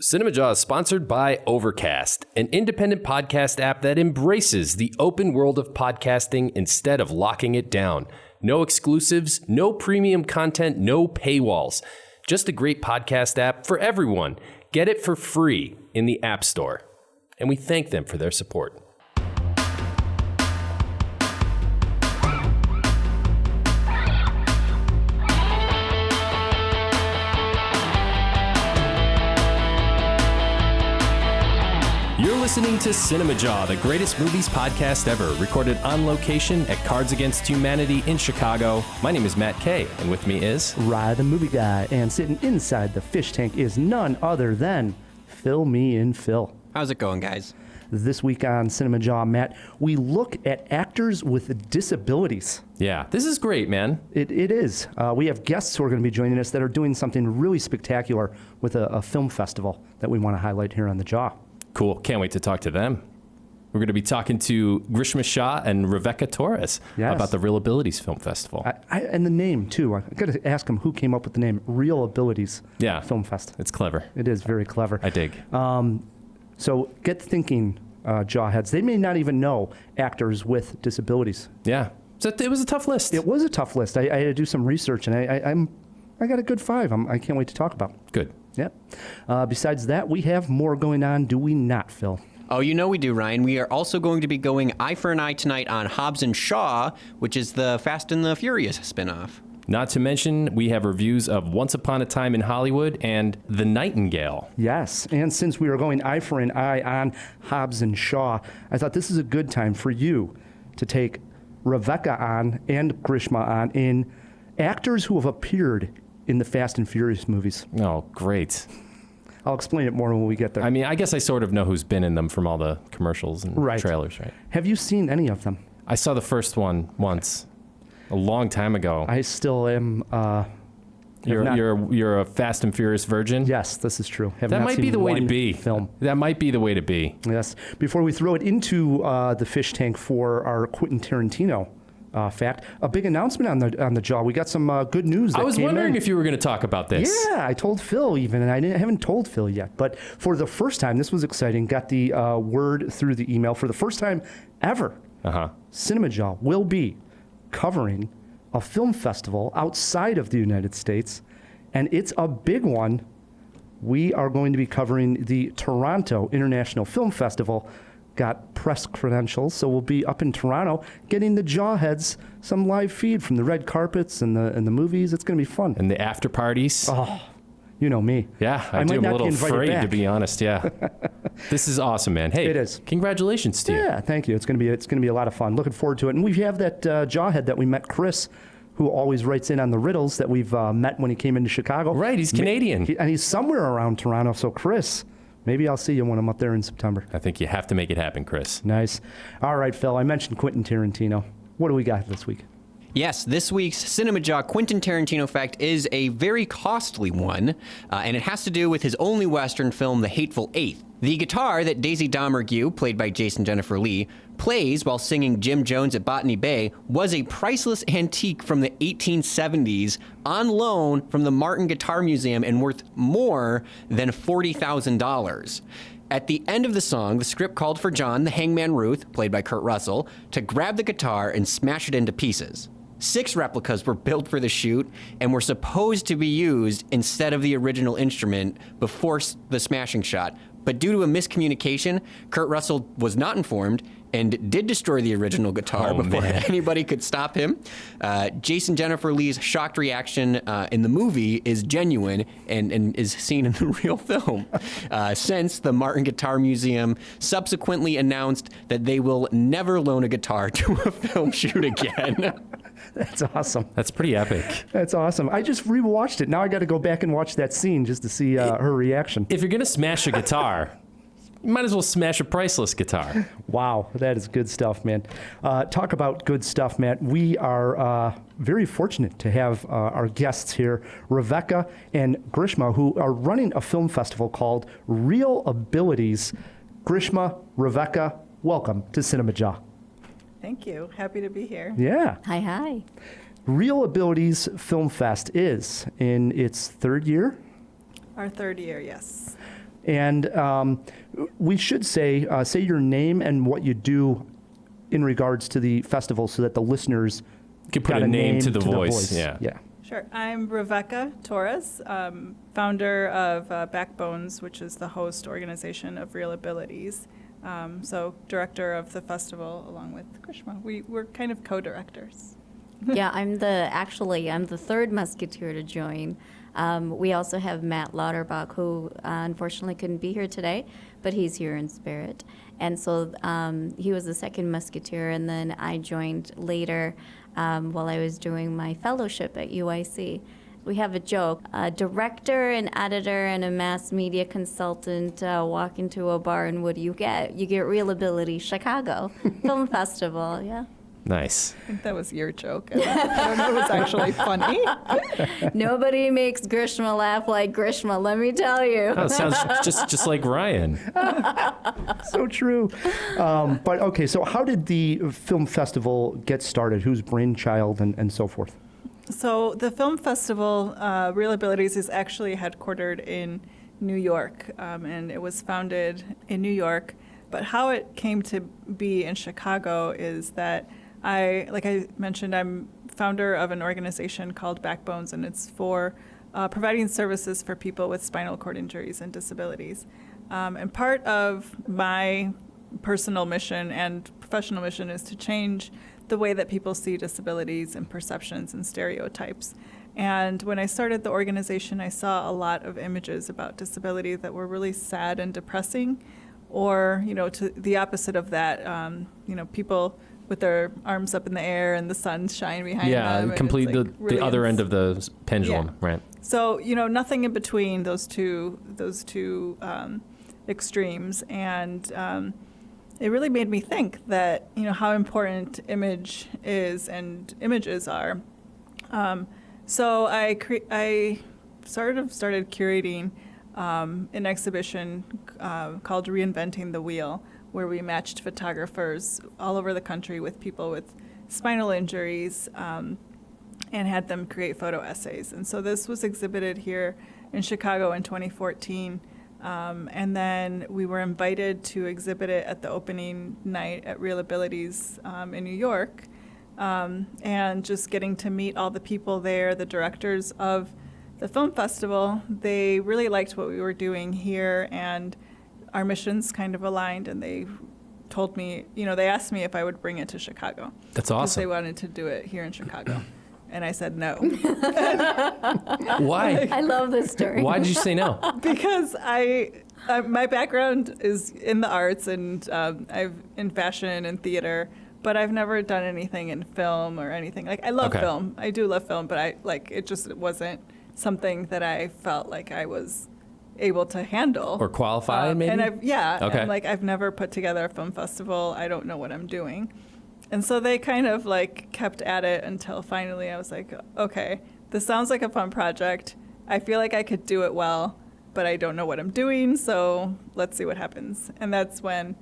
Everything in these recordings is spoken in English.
Cinemajaw is sponsored by Overcast, an independent podcast app that embraces the open world of podcasting instead of locking it down. No exclusives, no premium content, no paywalls. Just a great podcast app for everyone. Get it for free in the App Store. And we thank them for their support. You're listening to Cinemajaw, the greatest movies podcast ever, recorded on location at Cards Against Humanity in Chicago. My name is Matt Kay, and with me is Rye the Movie Guy, and sitting inside the fish tank is none other than Fill Me in Phil. How's it going, guys? This week on Cinemajaw, Matt, we look at actors with disabilities. Yeah, this is great, man. It is. We have guests who are going to be joining us that are doing something really spectacular with a film festival that we want to highlight here on The Jaw. Cool. Can't wait to talk to them. We're going to be talking to Grishma Shah and Rebecca Torres about the Reelabilities Film Festival. And the name, too. I got to ask them who came up with the name Reelabilities Film Fest. It's clever. It is very clever. I dig. So get thinking, Jawheads. They may not even know actors with disabilities. Yeah. So it was a tough list. It was a tough list. I had to do some research, and I got a good 5. I can't wait to talk about. Good. Yep. Besides that, we have more going on, do we not, Phil? Oh, you know we do, Ryan. We are also going to be going eye for an eye tonight on Hobbs and Shaw, which is the Fast and the Furious spinoff. Not to mention, we have reviews of Once Upon a Time in Hollywood and The Nightingale. Yes, and since we are going eye for an eye on Hobbs and Shaw, I thought this is a good time for you to take Rebecca on and Grishma on in actors who have appeared in the Fast and Furious movies. Oh, great. I'll explain it more when we get there. I mean, I guess I sort of know who's been in them from all the commercials and trailers, right? Have you seen any of them? I saw the first one once, a long time ago. I still am. You're a Fast and Furious virgin? Yes, this is true. That might be the way to be. Film. That might be the way to be. Yes. Before we throw it into the fish tank for our Quentin Tarantino fact, a big announcement on the Jaw. We got some good news. I was wondering if you were going to talk about this. Yeah, I told Phil even, and I haven't told Phil yet. But for the first time, this was exciting. Got the word through the email. For the first time ever, Cinemajaw will be covering a film festival outside of the United States, and it's a big one. We are going to be covering the Toronto International Film Festival. Got press credentials, so we'll be up in Toronto getting the Jawheads some live feed from the red carpets and the movies. It's going to be fun. And the after parties. Oh, you know me. Yeah, I do. I'm a little afraid, to be honest. Yeah, this is awesome, man. Hey, it is. Congratulations to you. Yeah, thank you. It's going to be a lot of fun. Looking forward to it. And we have that Jawhead that we met, Chris, who always writes in on the riddles that we've met when he came into Chicago. Right, he's Canadian, and he's somewhere around Toronto. So, Chris. Maybe I'll see you when I'm up there in September. I think you have to make it happen, Chris. Nice. All right, Phil, I mentioned Quentin Tarantino. What do we got this week? Yes, this week's Cinemajaw Quentin Tarantino fact is a very costly one, and it has to do with his only Western film, The Hateful Eighth. The guitar that Daisy Domergue, played by Jason Jennifer Lee, plays while singing Jim Jones at Botany Bay was a priceless antique from the 1870s on loan from the Martin Guitar Museum and worth more than $40,000. At the end of the song, the script called for John, the Hangman Ruth, played by Kurt Russell, to grab the guitar and smash it into pieces. 6 replicas were built for the shoot and were supposed to be used instead of the original instrument before the smashing shot. But due to a miscommunication, Kurt Russell was not informed and did destroy the original guitar before anybody could stop him. Jason Jennifer Lee's shocked reaction in the movie is genuine and is seen in the real film. Since the Martin Guitar Museum subsequently announced that they will never loan a guitar to a film shoot again. That's awesome. That's pretty epic. That's awesome. I just rewatched it. Now I got to go back and watch that scene just to see her reaction. If you're going to smash a guitar, you might as well smash a priceless guitar. Wow, that is good stuff, man. Talk about good stuff, Matt. We are very fortunate to have our guests here, Rebecca and Grishma, who are running a film festival called Reelabilities. Grishma, Rebecca, welcome to Cinemajaw. Thank you. Happy to be here. Yeah. Hi. Reelabilities Film Fest is in its third year. Our third year, yes. And we should say your name and what you do in regards to the festival so that the listeners could put got a name to the voice. Yeah. Sure. I'm Rebecca Torres, founder of Backbones, which is the host organization of Reelabilities. So director of the festival along with Krishma. We're kind of co-directors. Yeah, I'm the third musketeer to join. We also have Matt Lauterbach, who unfortunately couldn't be here today, but he's here in spirit. And so he was the second musketeer, and then I joined later while I was doing my fellowship at UIC. We have a joke. A director, an editor, and a mass media consultant walk into a bar, and what do you get? You get Reelabilities Chicago Film Festival, yeah. Nice. I think that was your joke. I don't know if it was actually funny. Nobody makes Grishma laugh like Grishma, let me tell you. Oh, it sounds just like Ryan. So true. But okay, so how did the film festival get started? Whose brainchild and so forth? So the film festival, Reelabilities, is actually headquartered in New York, and it was founded in New York. But how it came to be in Chicago is that like I mentioned, I'm founder of an organization called Backbones, and it's for providing services for people with spinal cord injuries and disabilities. And part of my personal mission and professional mission is to change the way that people see disabilities and perceptions and stereotypes. And when I started the organization, I saw a lot of images about disability that were really sad and depressing, or, to the opposite of that, people with their arms up in the air and the sun shine behind them. Yeah, complete the other end of the pendulum, right? So, nothing in between those two extremes. And it really made me think that, how important image is and images are. So I sort of started curating an exhibition called Reinventing the Wheel, where we matched photographers all over the country with people with spinal injuries and had them create photo essays. And so this was exhibited here in Chicago in 2014. And then we were invited to exhibit it at the opening night at Reelabilities in New York. And just getting to meet all the people there, the directors of the film festival, they really liked what we were doing here, and our missions kind of aligned, and they told me, they asked me if I would bring it to Chicago. That's awesome. Because they wanted to do it here in Chicago. And I said no. Why? I love this story. Why did you say no? Because my background is in the arts, and I've in fashion and theater, but I've never done anything in film or anything. Like, I love film. I do love film, but it wasn't something that I felt like I was able to handle or qualify, maybe. And I've never put together a film festival. I don't know what I'm doing. And so they kind of kept at it until finally I was like, okay, this sounds like a fun project. I feel like I could do it well, but I don't know what I'm doing, so let's see what happens. And that's when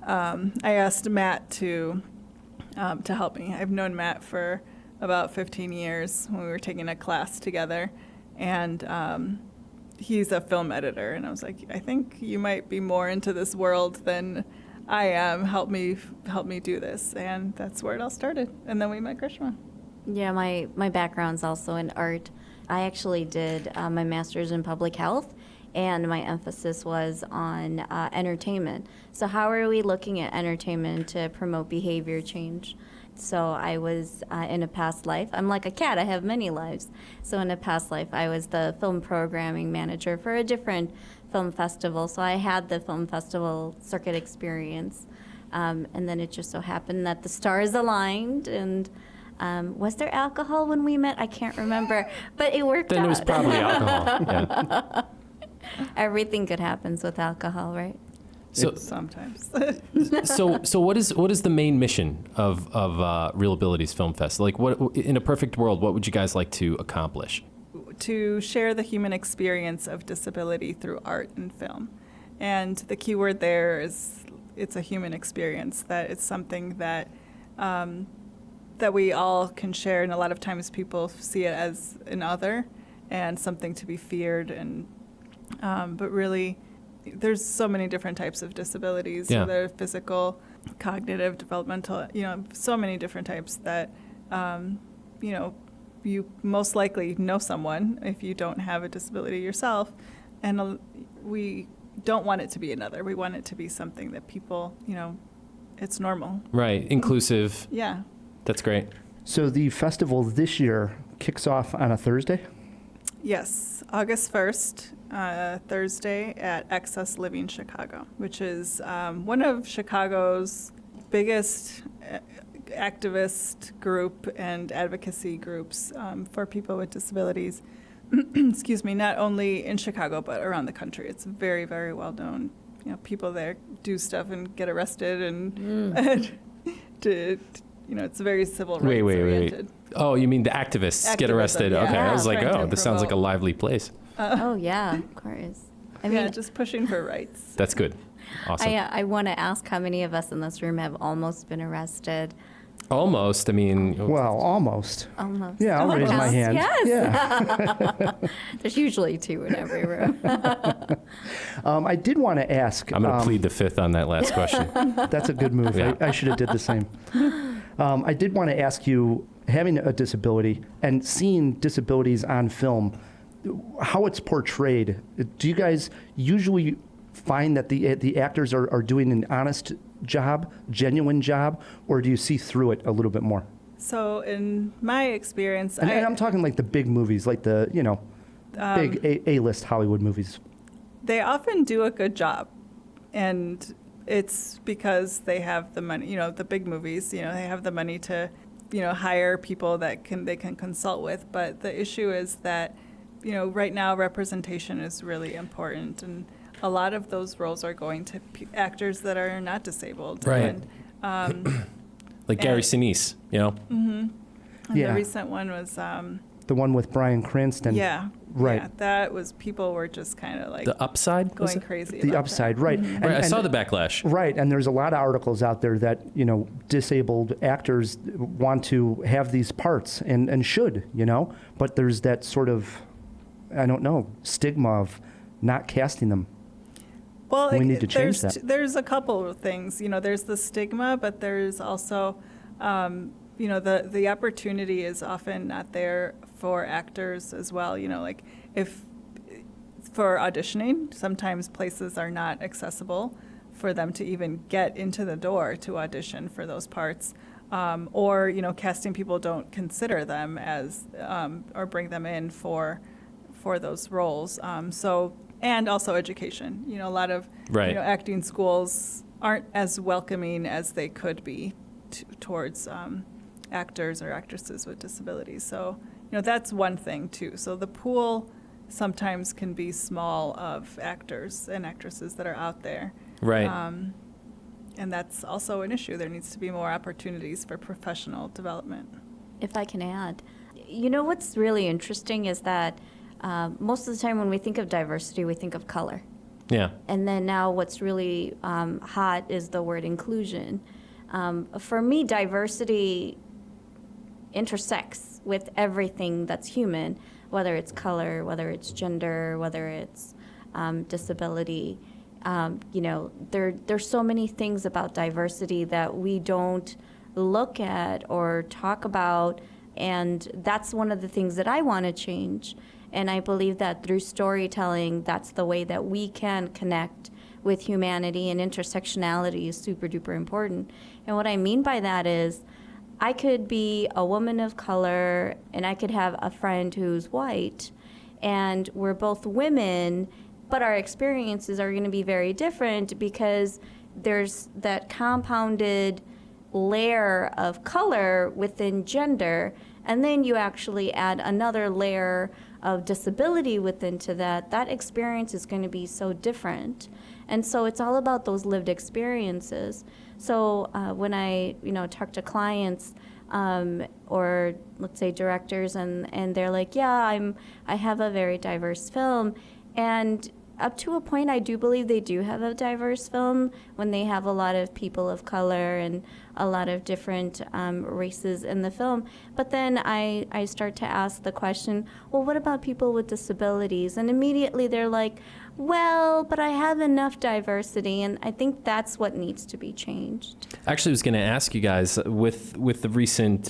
I asked Matt to help me. I've known Matt for about 15 years when we were taking a class together, and he's a film editor, and I was like, I think you might be more into this world than I am. Help me do this. And that's where it all started. And then we met Grishma. Yeah, my background's also in art. I actually did my master's in public health, and my emphasis was on entertainment. So how are we looking at entertainment to promote behavior change? So I was in a past life, I'm like a cat, I have many lives. So in a past life, I was the film programming manager for a different film festival. So I had the film festival circuit experience. And then it just so happened that the stars aligned, and was there alcohol when we met? I can't remember, but it worked out. Then it was probably alcohol. Yeah. Everything good happens with alcohol, right? So sometimes. so what is the main mission of Reelabilities Film Fest? Like, what in a perfect world, what would you guys like to accomplish? To share the human experience of disability through art and film. And the key word there is it's a human experience, that it's something that that we all can share, and a lot of times people see it as an other and something to be feared, and but really there's so many different types of disabilities. Yeah. They're physical, cognitive, developmental, so many different types that, you most likely know someone if you don't have a disability yourself. And we don't want it to be another. We want it to be something that people, it's normal. Right. Inclusive. Yeah. That's great. So the festival this year kicks off on a Thursday? Yes, August 1st, Thursday at Access Living Chicago, which is one of Chicago's biggest activist group and advocacy groups for people with disabilities. Excuse me, not only in Chicago, but around the country. It's very, very well known. People there do stuff and get arrested and it's very civil rights oriented. Oh, you mean the activists get arrested? Yeah. Okay, I was like, Trying to this sounds like a promote. lively place. Oh, yeah, of course. I mean, just pushing for rights. That's good. Awesome. I want to ask how many of us in this room have almost been arrested? Almost. I mean, Well, almost. Almost. Yeah, I'll raise my hand. Yes. Yeah. There's usually 2 in every room. I did want to ask. I'm going to plead the fifth on that last question. That's a good move. Yeah. I should have did the same. I did want to ask you, having a disability and seeing disabilities on film, how it's portrayed. Do you guys usually find that the actors are doing an honest job, genuine job, or do you see through it a little bit more? So in my experience, And I'm talking like the big movies, like the, big A-list Hollywood movies. they often do a good job. And it's because they have the money, the big movies, they have the money to, hire people that they can consult with. But the issue is that, right now representation is really important. And a lot of those roles are going to actors that are not disabled. Right. And, Like Gary Sinise, and Yeah. the recent one was, The one with Bryan Cranston. yeah. Right. Yeah, that was, people were just kind of like The Upside? was going it? crazy The about Upside, that. right. Right, I saw the backlash. Right, and there's a lot of articles out there that, disabled actors want to have these parts and should, but there's that sort of, I don't know, stigma of not casting them. Well, We need to change that. There's a couple of things. There's the stigma, but there's also, the opportunity is often not there for actors as well. Like if for auditioning, sometimes places are not accessible for them to even get into the door to audition for those parts. Or, casting people don't consider them as, or bring them in for those roles. And also education. A lot of, Right. acting schools aren't as welcoming as they could be towards actors or actresses with disabilities. So, that's one thing too. So the pool sometimes can be small of actors and actresses that are out there. Right. And that's also an issue. There needs to be more opportunities for professional development. If I can add, what's really interesting is that most of the time when we think of diversity, we think of color. Yeah. And then now what's really hot is the word inclusion. For me, diversity intersects with everything that's human, whether it's color, whether it's gender, whether it's disability. There's so many things about diversity that we don't look at or talk about, and that's one of the things that I want to change. And I believe that through storytelling, that's the way that we can connect with humanity, and intersectionality is super duper important. And what I mean by that is I could be a woman of color and I could have a friend who's white, and we're both women, but our experiences are going to be very different because there's that compounded layer of color within gender, and then you actually add another layer of disability within to that experience is going to be so different. And so it's all about those lived experiences. So when I talk to clients or let's say directors, and they're like, yeah, I have a very diverse film, and up to a point, I do believe they do have a diverse film when they have a lot of people of color and a lot of different races in the film. But then I start to ask the question, well, what about people with disabilities? And immediately they're like, well, but I have enough diversity, and I think that's what needs to be changed. Actually, I was going to ask you guys, with the recent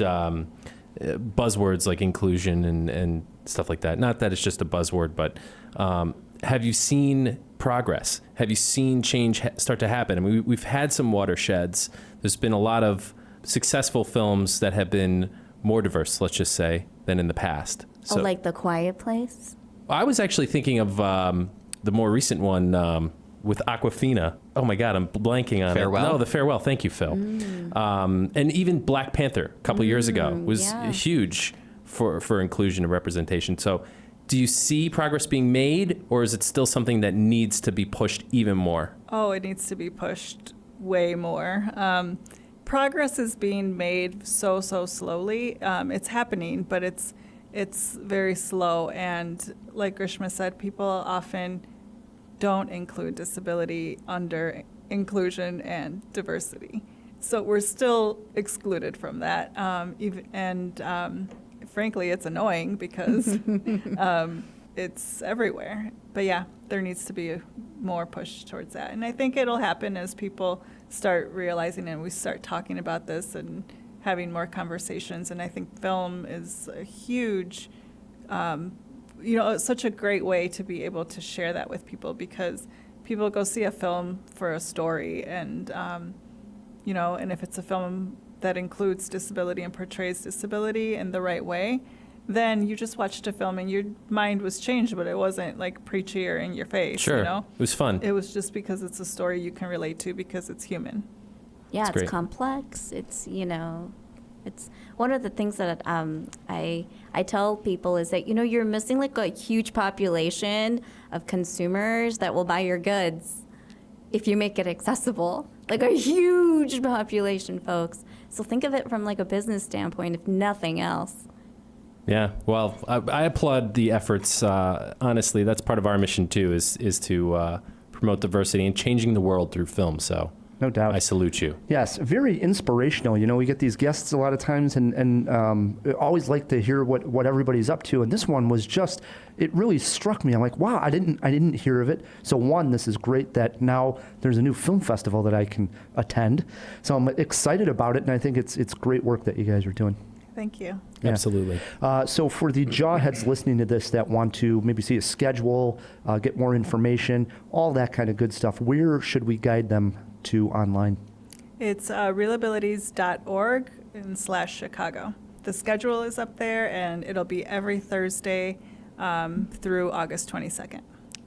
buzzwords like inclusion and stuff like that, not that it's just a buzzword, but have you seen progress? Have you seen change start to happen? I mean, we've had some watersheds. There's been a lot of successful films that have been more diverse, let's just say, than in the past. So, Like The Quiet Place? I was actually thinking of the more recent one with Awkwafina. Oh my God, I'm blanking on Farewell? it. No, The Farewell. Thank you, Phil. And even Black Panther a couple years ago was huge for inclusion and representation. So do you see progress being made, or is it still something that needs to be pushed even more? Oh, it needs to be pushed way more. Progress is being made so slowly. It's happening, but it's very slow. And like Grishma said, people often don't include disability under inclusion and diversity. So we're still excluded from that. Frankly, it's annoying because it's everywhere. But yeah, there needs to be more push towards that. And I think it'll happen as people start realizing and we start talking about this and having more conversations. And I think film is a huge, such a great way to be able to share that with people, because people go see a film for a story, and and if it's a film that includes disability and portrays disability in the right way, then you just watched a film and your mind was changed, but it wasn't like preachy or in your face. Sure, It was fun. It was just because it's a story you can relate to because it's human. Yeah, That's it's great. complex. It's, it's one of the things that I tell people is that, you're missing like a huge population of consumers that will buy your goods if you make it accessible. Like a huge population, folks. So think of it from like a business standpoint, if nothing else. Yeah, well, I applaud the efforts. Honestly, that's part of our mission too, is to promote diversity and changing the world through film. So No doubt. I salute you. Yes, very inspirational. We get these guests a lot of times and always like to hear what everybody's up to. And this one was just, it really struck me. I'm like, wow, I didn't hear of it. So one, this is great that now there's a new film festival that I can attend. So I'm excited about it, and I think it's great work that you guys are doing. Thank you. Yeah. Absolutely. So for the jawheads listening to this that want to maybe see a schedule, get more information, all that kind of good stuff, where should we guide them to online? It's reelabilities.org/Chicago. The schedule is up there, and it'll be every Thursday through August 22nd.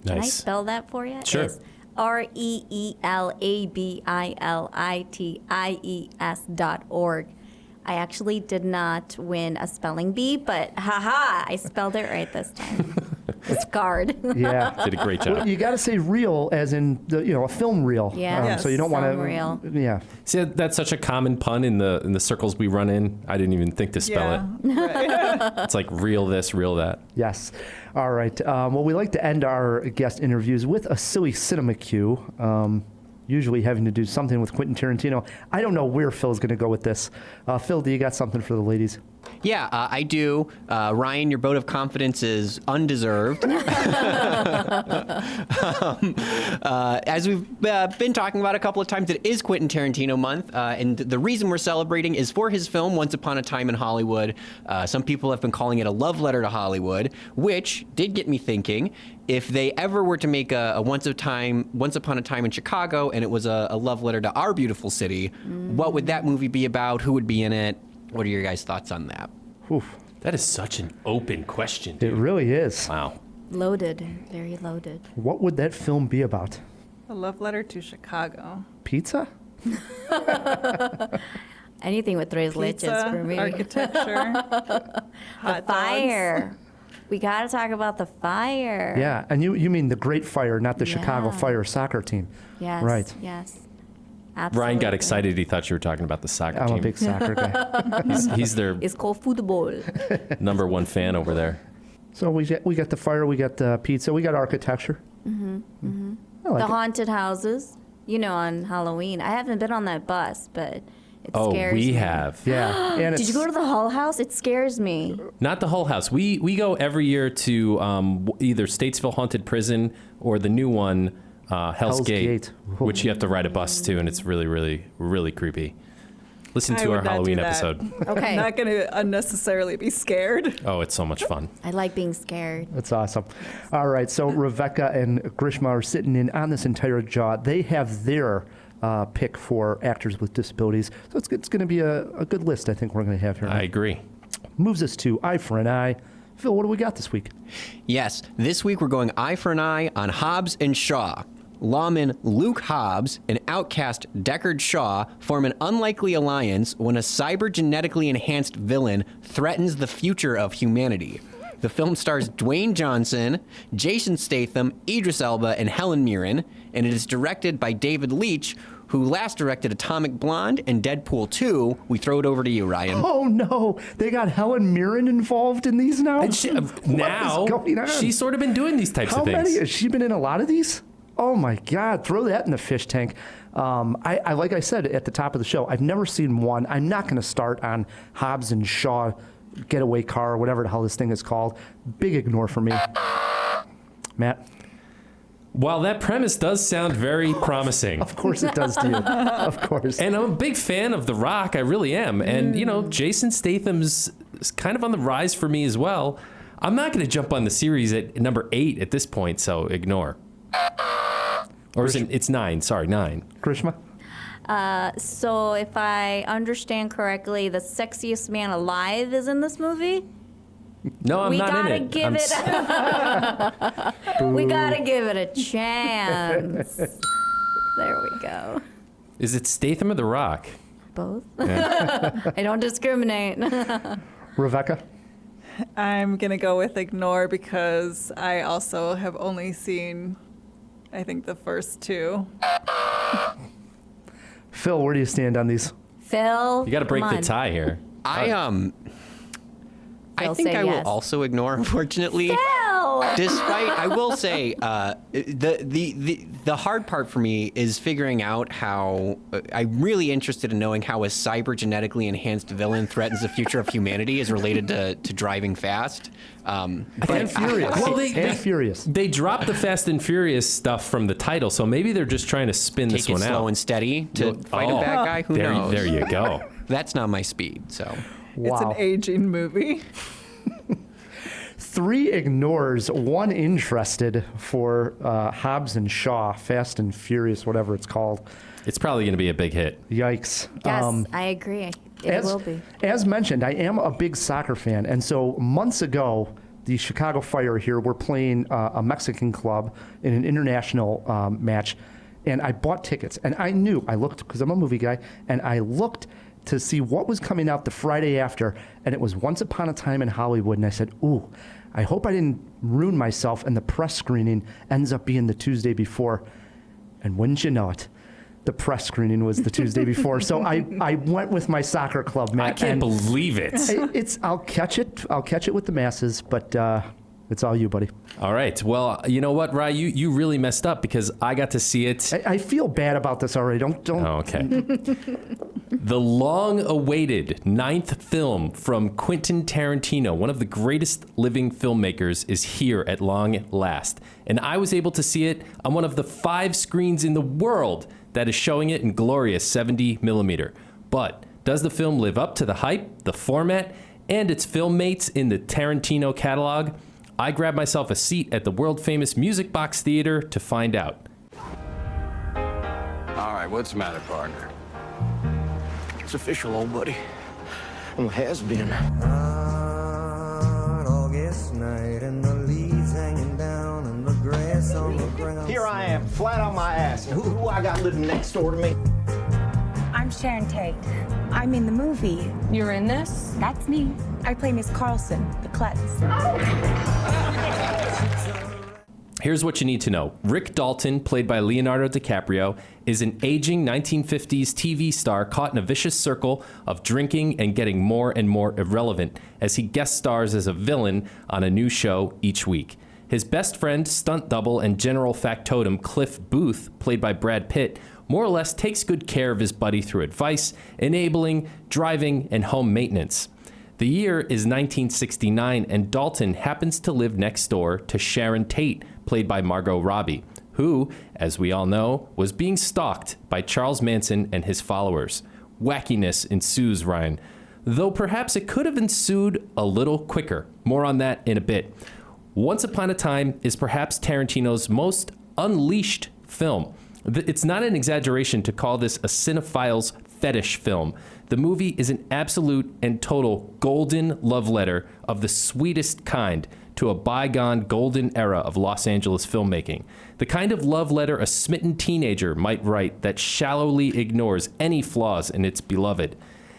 Can I Nice. spell that for you? Sure. It's REELABILITIES.org. I actually did not win a spelling bee, but haha, I spelled it right this time. Scarred. Yeah. Did a great job. Well, you got to say reel as in a film reel. Yeah. Yes. So you don't want Film reel. to. Yeah. See, that's such a common pun in the circles we run in. I didn't even think to spell it. Right. It's like reel this, reel that. Yes. All right. Well, we like to end our guest interviews with a silly cinema cue. Usually having to do something with Quentin Tarantino. I don't know where Phil's going to go with this. Phil, do you got something for the ladies? Yeah, I do. Ryan, your vote of confidence is undeserved. As we've been talking about a couple of times, it is Quentin Tarantino month, and the reason we're celebrating is for his film Once Upon a Time in Hollywood. Some people have been calling it a love letter to Hollywood, which did get me thinking, if they ever were to make a Once Upon a Time in Chicago, and it was a love letter to our beautiful city, what would that movie be about? Who would be in it? What are your guys' thoughts on that? Oof. That is such an open question, It dude. really is. Wow. Loaded. Very loaded. What would that film be about? A love letter to Chicago. Pizza? Anything with tres leches Pizza, for me. architecture, The hot fire. We got to talk about the fire. Yeah. And you mean the Great Fire, not the Chicago Yeah. Fire soccer team. Yes. Right. Yes. Absolutely. Ryan got excited. He thought you were talking about the soccer I'm team. a big soccer guy. He's their It's called football. number one fan over there. So we got the fire, we got the pizza, we got architecture. I like The it. haunted houses. On Halloween. I haven't been on that bus, but It Oh, scares we me. have. Yeah. And Did you go to the Hull House? It scares me. Not the Hull House. We go every year to either Statesville Haunted Prison or the new one, Hell's Gate, which you have to ride a bus to, and it's really, really, really creepy. Listen I to our would not Halloween do that. episode. Okay. I'm not going to unnecessarily be scared. Oh, it's so much fun. I like being scared. That's awesome. All right, so Rebecca and Grishma are sitting in on this entire jaw. They have their pick for actors with disabilities. So it's going to be a good list, I think, we're going to have here. I agree. Moves us to Eye for an Eye. Phil, what do we got this week? Yes, this week we're going eye for an eye on Hobbs and Shaw. Lawman Luke Hobbs and outcast Deckard Shaw form an unlikely alliance when a cybergenetically enhanced villain threatens the future of humanity. The film stars Dwayne Johnson, Jason Statham, Idris Elba, and Helen Mirren, and it is directed by David Leitch, who last directed Atomic Blonde and Deadpool 2. We throw it over to you, Ryan. Oh, no. They got Helen Mirren involved in these now? And she, now, What is going on? she's sort of been doing these types How of things. many? Has she been in a lot of these? Oh, my God. Throw that in the fish tank. I like I said at the top of the show, I've never seen one. I'm not going to start on Hobbs and Shaw getaway car or whatever the hell this thing is called. Big ignore for me. Matt? While that premise does sound very promising. Of course it does to you. Of course. And I'm a big fan of The Rock. I really am. And, you know, Jason Statham's kind of on the rise for me as well. I'm not going to jump on the series at number 8 at this point, so ignore. Or is it, it's 9. Sorry, 9. Grishma? So if I understand correctly, the sexiest man alive is in this movie? No, I'm we not gotta in it. give I'm it. We gotta give it a chance. There we go. Is it Statham or The Rock? Both. Yeah. I don't discriminate. Rebecca? I'm going to go with ignore because I also have only seen, I think, the first 2. Phil, where do you stand on these? Phil, You got to break come the on. tie here. I Phil, think say I yes. will also ignore, unfortunately. Phil! Despite, I will say, the hard part for me is figuring out how. I'm really interested in knowing how a cybergenetically enhanced villain threatens the future of humanity is related to driving fast. And Furious. Well, and Furious. They dropped the Fast and Furious stuff from the title, so maybe they're just trying to spin Take this it one slow out. and steady to fight a bad guy. Who knows? There you go. That's not my speed. So It's an aging movie. 3 ignores, 1 interested for Hobbs and Shaw, Fast and Furious, whatever it's called. It's probably going to be a big hit. Yikes. Yes, I agree. It will be. As mentioned, I am a big soccer fan, and so months ago, the Chicago Fire here were playing a Mexican club in an international match, and I bought tickets, and I looked, because I'm a movie guy, and I looked to see what was coming out the Friday after, and it was Once Upon a Time in Hollywood, and I said, ooh, I hope I didn't ruin myself, and the press screening ends up being the Tuesday before, and wouldn't you know it, the press screening was the Tuesday before, so I went with my soccer club, Matt. I can't believe it. I'll catch it with the masses, but it's all you, buddy. All right. Well, you know what, Rye? You really messed up because I got to see it. I feel bad about this already. Don't. Oh, okay. The long-awaited 9th film from Quentin Tarantino, one of the greatest living filmmakers, is here at long last. And I was able to see it on one of the 5 screens in the world that is showing it in glorious 70 millimeter. But does the film live up to the hype, the format, and its film mates in the Tarantino catalog? I grabbed myself a seat at the world-famous Music Box Theater to find out. All right, what's the matter, partner? It's official, old buddy. Well, it has been. August night and the leaves hanging down and the grass on the ground. Here I am, flat on my ass. And who I got living next door to me? I'm Sharon Tate. I'm in the movie. You're in this? That's me. I play Miss Carlson, the klutz. Here's what you need to know. Rick Dalton, played by Leonardo DiCaprio, is an aging 1950s TV star caught in a vicious circle of drinking and getting more and more irrelevant as he guest stars as a villain on a new show each week. His best friend, stunt double, and general factotum Cliff Booth, played by Brad Pitt, more or less takes good care of his buddy through advice, enabling, driving, and home maintenance. The year is 1969, and Dalton happens to live next door to Sharon Tate, played by Margot Robbie, who, as we all know, was being stalked by Charles Manson and his followers. Wackiness ensues, Ryan, though perhaps it could have ensued a little quicker. More on that in a bit. Once Upon a Time is perhaps Tarantino's most unleashed film. It's not an exaggeration to call this a cinephile's fetish film. The movie is an absolute and total golden love letter of the sweetest kind to a bygone golden era of Los Angeles filmmaking. The kind of love letter a smitten teenager might write that shallowly ignores any flaws in its beloved.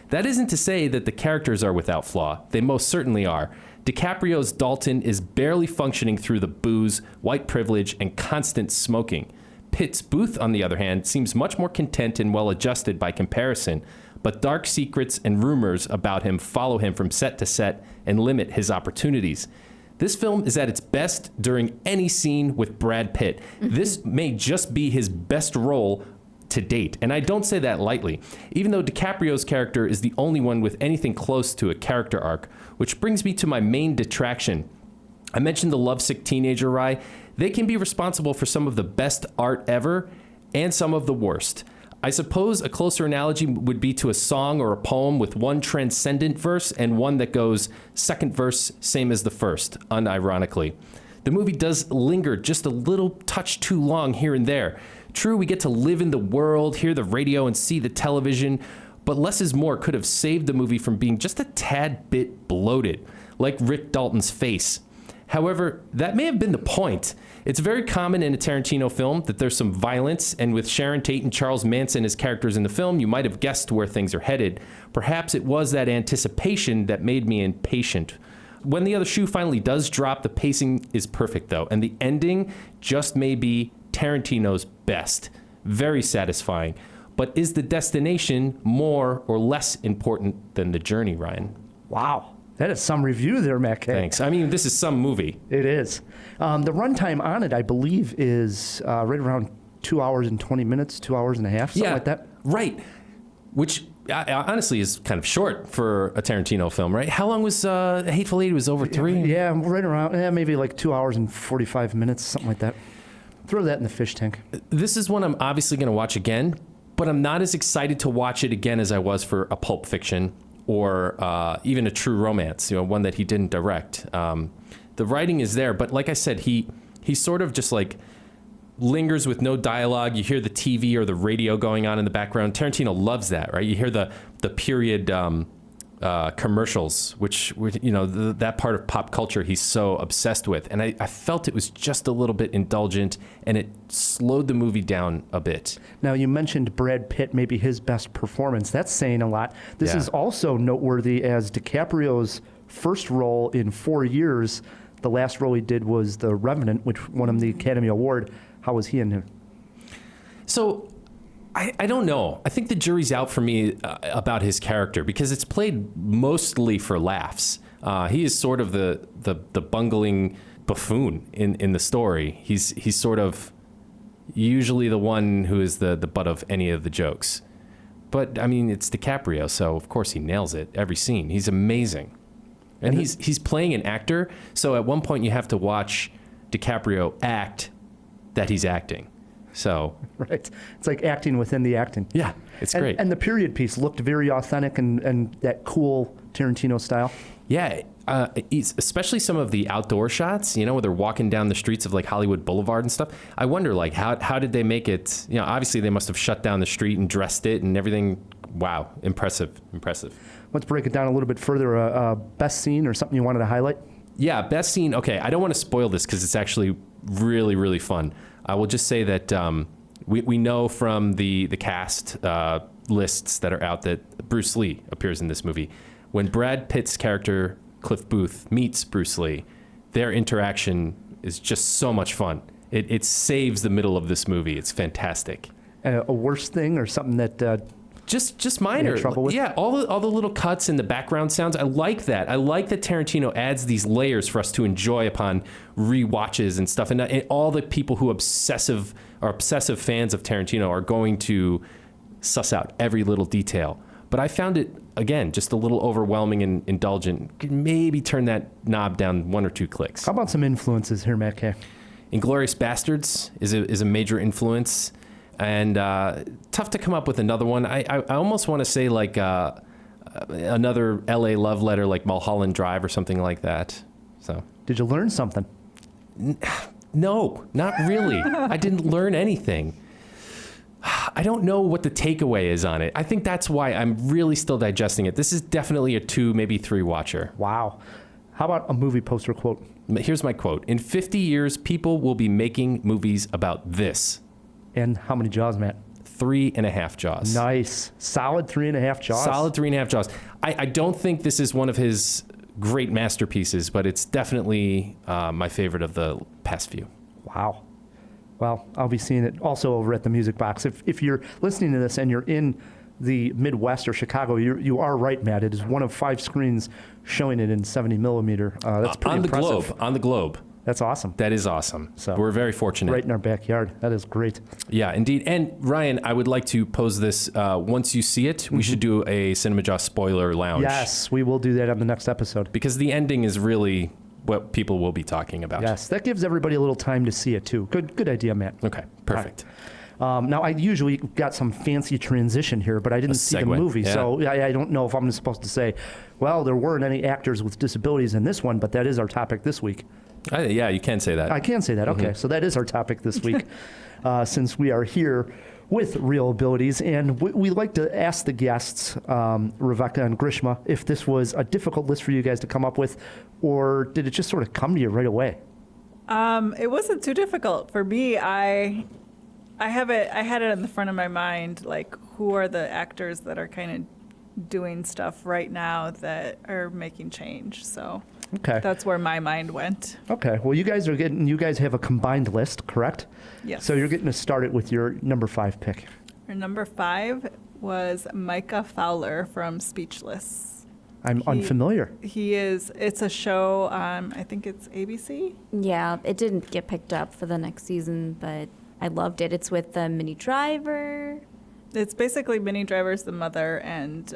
That isn't to say that the characters are without flaw. They most certainly are. DiCaprio's Dalton is barely functioning through the booze, white privilege, and constant smoking. Pitt's Booth, on the other hand, seems much more content and well-adjusted by comparison, but dark secrets and rumors about him follow him from set to set and limit his opportunities. This film is at its best during any scene with Brad Pitt. This may just be his best role to date, and I don't say that lightly, even though DiCaprio's character is the only one with anything close to a character arc, which brings me to my main detraction. I mentioned the lovesick teenager, Rye. They can be responsible for some of the best art ever and some of the worst. I suppose a closer analogy would be to a song or a poem with one transcendent verse and one that goes second verse, same as the first, unironically. The movie does linger just a little touch too long here and there. True, we get to live in the world, hear the radio, and see the television, but less is more could have saved the movie from being just a tad bit bloated, like Rick Dalton's face. However, that may have been the point. It's very common in a Tarantino film that there's some violence, and with Sharon Tate and Charles Manson as characters in the film, you might have guessed where things are headed. Perhaps it was that anticipation that made me impatient. When the other shoe finally does drop, the pacing is perfect, though, and the ending just may be Tarantino's best. Very satisfying. But is the destination more or less important than the journey, Ryan? Wow. That is some review there, Matt Kay. Thanks. I mean, this is some movie. It is. The runtime on it, I believe, is right around 2 hours and 20 minutes, 2 hours and a half, something like that. Right. Which honestly is kind of short for a Tarantino film, right? How long was Hateful Eight? It was over 3? Yeah, right around, maybe like 2 hours and 45 minutes, something like that. Throw that in the fish tank. This is one I'm obviously going to watch again, but I'm not as excited to watch it again as I was for a Pulp Fiction or even a True Romance, one that he didn't direct. The writing is there, but like I said, he sort of just like lingers with no dialogue. You hear the TV or the radio going on in the background. Tarantino loves that, right? You hear the period commercials, which that part of pop culture he's so obsessed with. And I felt it was just a little bit indulgent, and it slowed the movie down a bit. Now, you mentioned Brad Pitt, maybe his best performance. That's saying a lot. This is also noteworthy as DiCaprio's first role in 4 years. The last role he did was The Revenant, which won him the Academy Award. How was he in it? So I don't know. I think the jury's out for me about his character because it's played mostly for laughs. He is sort of the bungling buffoon in the story. He's sort of usually the one who is the butt of any of the jokes. But I mean, it's DiCaprio, so of course he nails it every scene. He's amazing, and he's playing an actor. So at one point you have to watch DiCaprio act that he's acting. So right, it's like acting within the acting. Yeah, it's great. And the period piece looked very authentic and that cool Tarantino style. Yeah, especially some of the outdoor shots, where they're walking down the streets of like Hollywood Boulevard and stuff. I wonder, like, how did they make it? Obviously they must have shut down the street and dressed it and everything. Wow, impressive. Let's break it down a little bit further. Best scene or something you wanted to highlight? Yeah, best scene. Okay, I don't want to spoil this because it's actually really, really fun. I will just say that we know from the cast lists that are out that Bruce Lee appears in this movie. When Brad Pitt's character, Cliff Booth, meets Bruce Lee, their interaction is just so much fun. It saves the middle of this movie. It's fantastic. A worst thing or something that Just minor. trouble with? Yeah, all the little cuts and the background sounds. I like that. I like that Tarantino adds these layers for us to enjoy upon rewatches and stuff. And all the people who are obsessive fans of Tarantino are going to suss out every little detail. But I found it, again, just a little overwhelming and indulgent. Could maybe turn that knob down 1 or 2 clicks. How about some influences here, Matt K? Inglourious Bastards is a major influence. And tough to come up with another one. I almost want to say like another L.A. love letter, like Mulholland Drive or something like that. So, did you learn something? No, not really. I didn't learn anything. I don't know what the takeaway is on it. I think that's why I'm really still digesting it. This is definitely a 2, maybe 3 watcher. Wow. How about a movie poster quote? Here's my quote. In 50 years, people will be making movies about this. And how many Jaws, Matt? 3.5 Jaws. Nice. Solid 3.5 Jaws. Solid 3.5 Jaws. I don't think this is one of his great masterpieces, but it's definitely my favorite of the past few. Wow. Well, I'll be seeing it also over at the Music Box. If you're listening to this and you're in the Midwest or Chicago, you are right, Matt. It is one of 5 screens showing it in 70 millimeter. That's pretty impressive. On the globe. That's awesome. That is awesome. So we're very fortunate. Right in our backyard. That is great. Yeah, indeed. And Ryan, I would like to pose this. Once you see it, we should do a Cinemajaw spoiler lounge. Yes, we will do that on the next episode. Because the ending is really what people will be talking about. Yes, that gives everybody a little time to see it too. Good idea, Matt. Okay, perfect. Now, I usually got some fancy transition here, but I didn't see the movie, so I don't know if I'm supposed to say, well, there weren't any actors with disabilities in this one, but that is our topic this week. Yeah, you can say that. I can say that. Okay, so that is our topic this week, since we are here with Reelabilities, and we like to ask the guests, Rebecca and Grishma, if this was a difficult list for you guys to come up with, or did it just sort of come to you right away? It wasn't too difficult for me. I had it in the front of my mind, like who are the actors that are kind of doing stuff right now that are making change. So that's where my mind went. Okay. Well, you guys have a combined list, correct? Yes. So you're getting to start it with your number 5 pick. Our number 5 was Micah Fowler from Speechless. I'm unfamiliar. It's a show, I think it's ABC? Yeah, it didn't get picked up for the next season, but I loved it. It's with Minnie Driver. It's basically Minnie Driver's the mother, and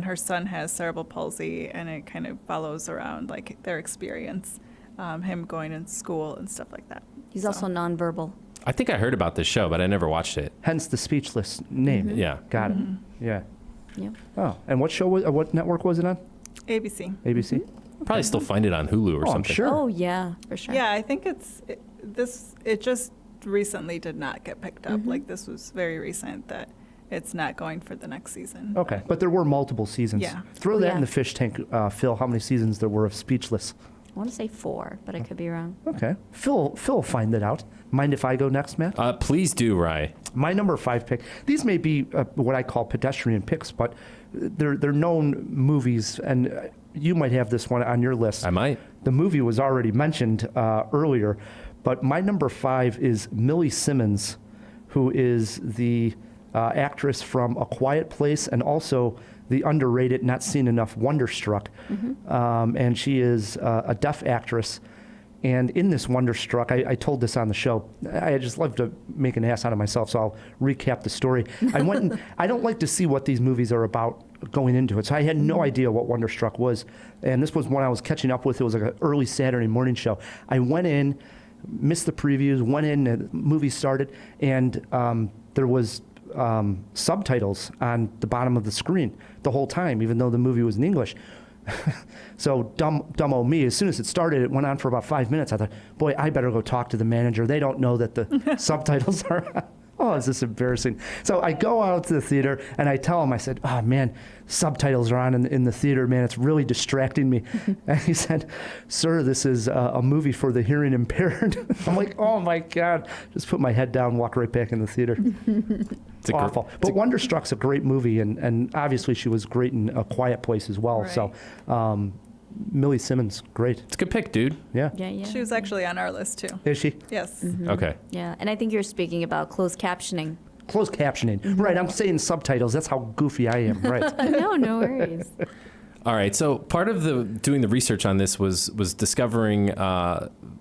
her son has cerebral palsy, and it kind of follows around like their experience, him going in school and stuff like that. He's also nonverbal. I think I heard about this show, but I never watched it. Hence the Speechless name. Mm-hmm. Yeah. Got it. Yeah. Yep. Oh, and what network was it on? ABC. ABC? Probably still find it on Hulu or I'm something. sure. Oh, yeah, for sure. Yeah, I think it just recently did not get picked up. Like, this was very recent that it's not going for the next season. Okay, but there were multiple seasons. Yeah. Throw that in the fish tank, Phil, how many seasons there were of Speechless. I want to say 4, but I could be wrong. Okay. Phil will find that out. Mind if I go next, Matt? Please do, Rye. My number 5 pick. These may be what I call pedestrian picks, but they're known movies, and you might have this one on your list. I might. The movie was already mentioned earlier, but my number 5 is Millie Simmons, who is the actress from A Quiet Place and also the underrated, not seen enough, Wonderstruck. And she is a deaf actress. And in this Wonderstruck, I told this on the show, I just love to make an ass out of myself, so I'll recap the story. I went and I don't like to see what these movies are about going into it, so I had no idea what Wonderstruck was. And this was one I was catching up with. It was like an early Saturday morning show. I went in, missed the previews, went in, the movie started, and there was subtitles on the bottom of the screen the whole time, even though the movie was in English. So dumb me, as soon as it started, it went on for about 5 minutes. I thought, boy, I better go talk to the manager. They don't know that the subtitles are on. Oh, is this embarrassing? So I go out to the theater and I tell him, I said, oh man, subtitles are on in the theater, man. It's really distracting me. And he said, sir, this is a movie for the hearing impaired. I'm like, oh my God. Just put my head down, walk right back in the theater. It's awful. But Wonderstruck's a great movie, and obviously she was great in A Quiet Place as well. Right. So Millie Simmons, great. It's a good pick, dude. Yeah. Yeah. She was actually on our list, too. Is she? Yes. Okay. Yeah, and I think you're speaking about closed captioning. closed captioning. Right, I'm saying subtitles. That's how goofy I am. Right. No worries. All right. So part of doing the research on this was discovering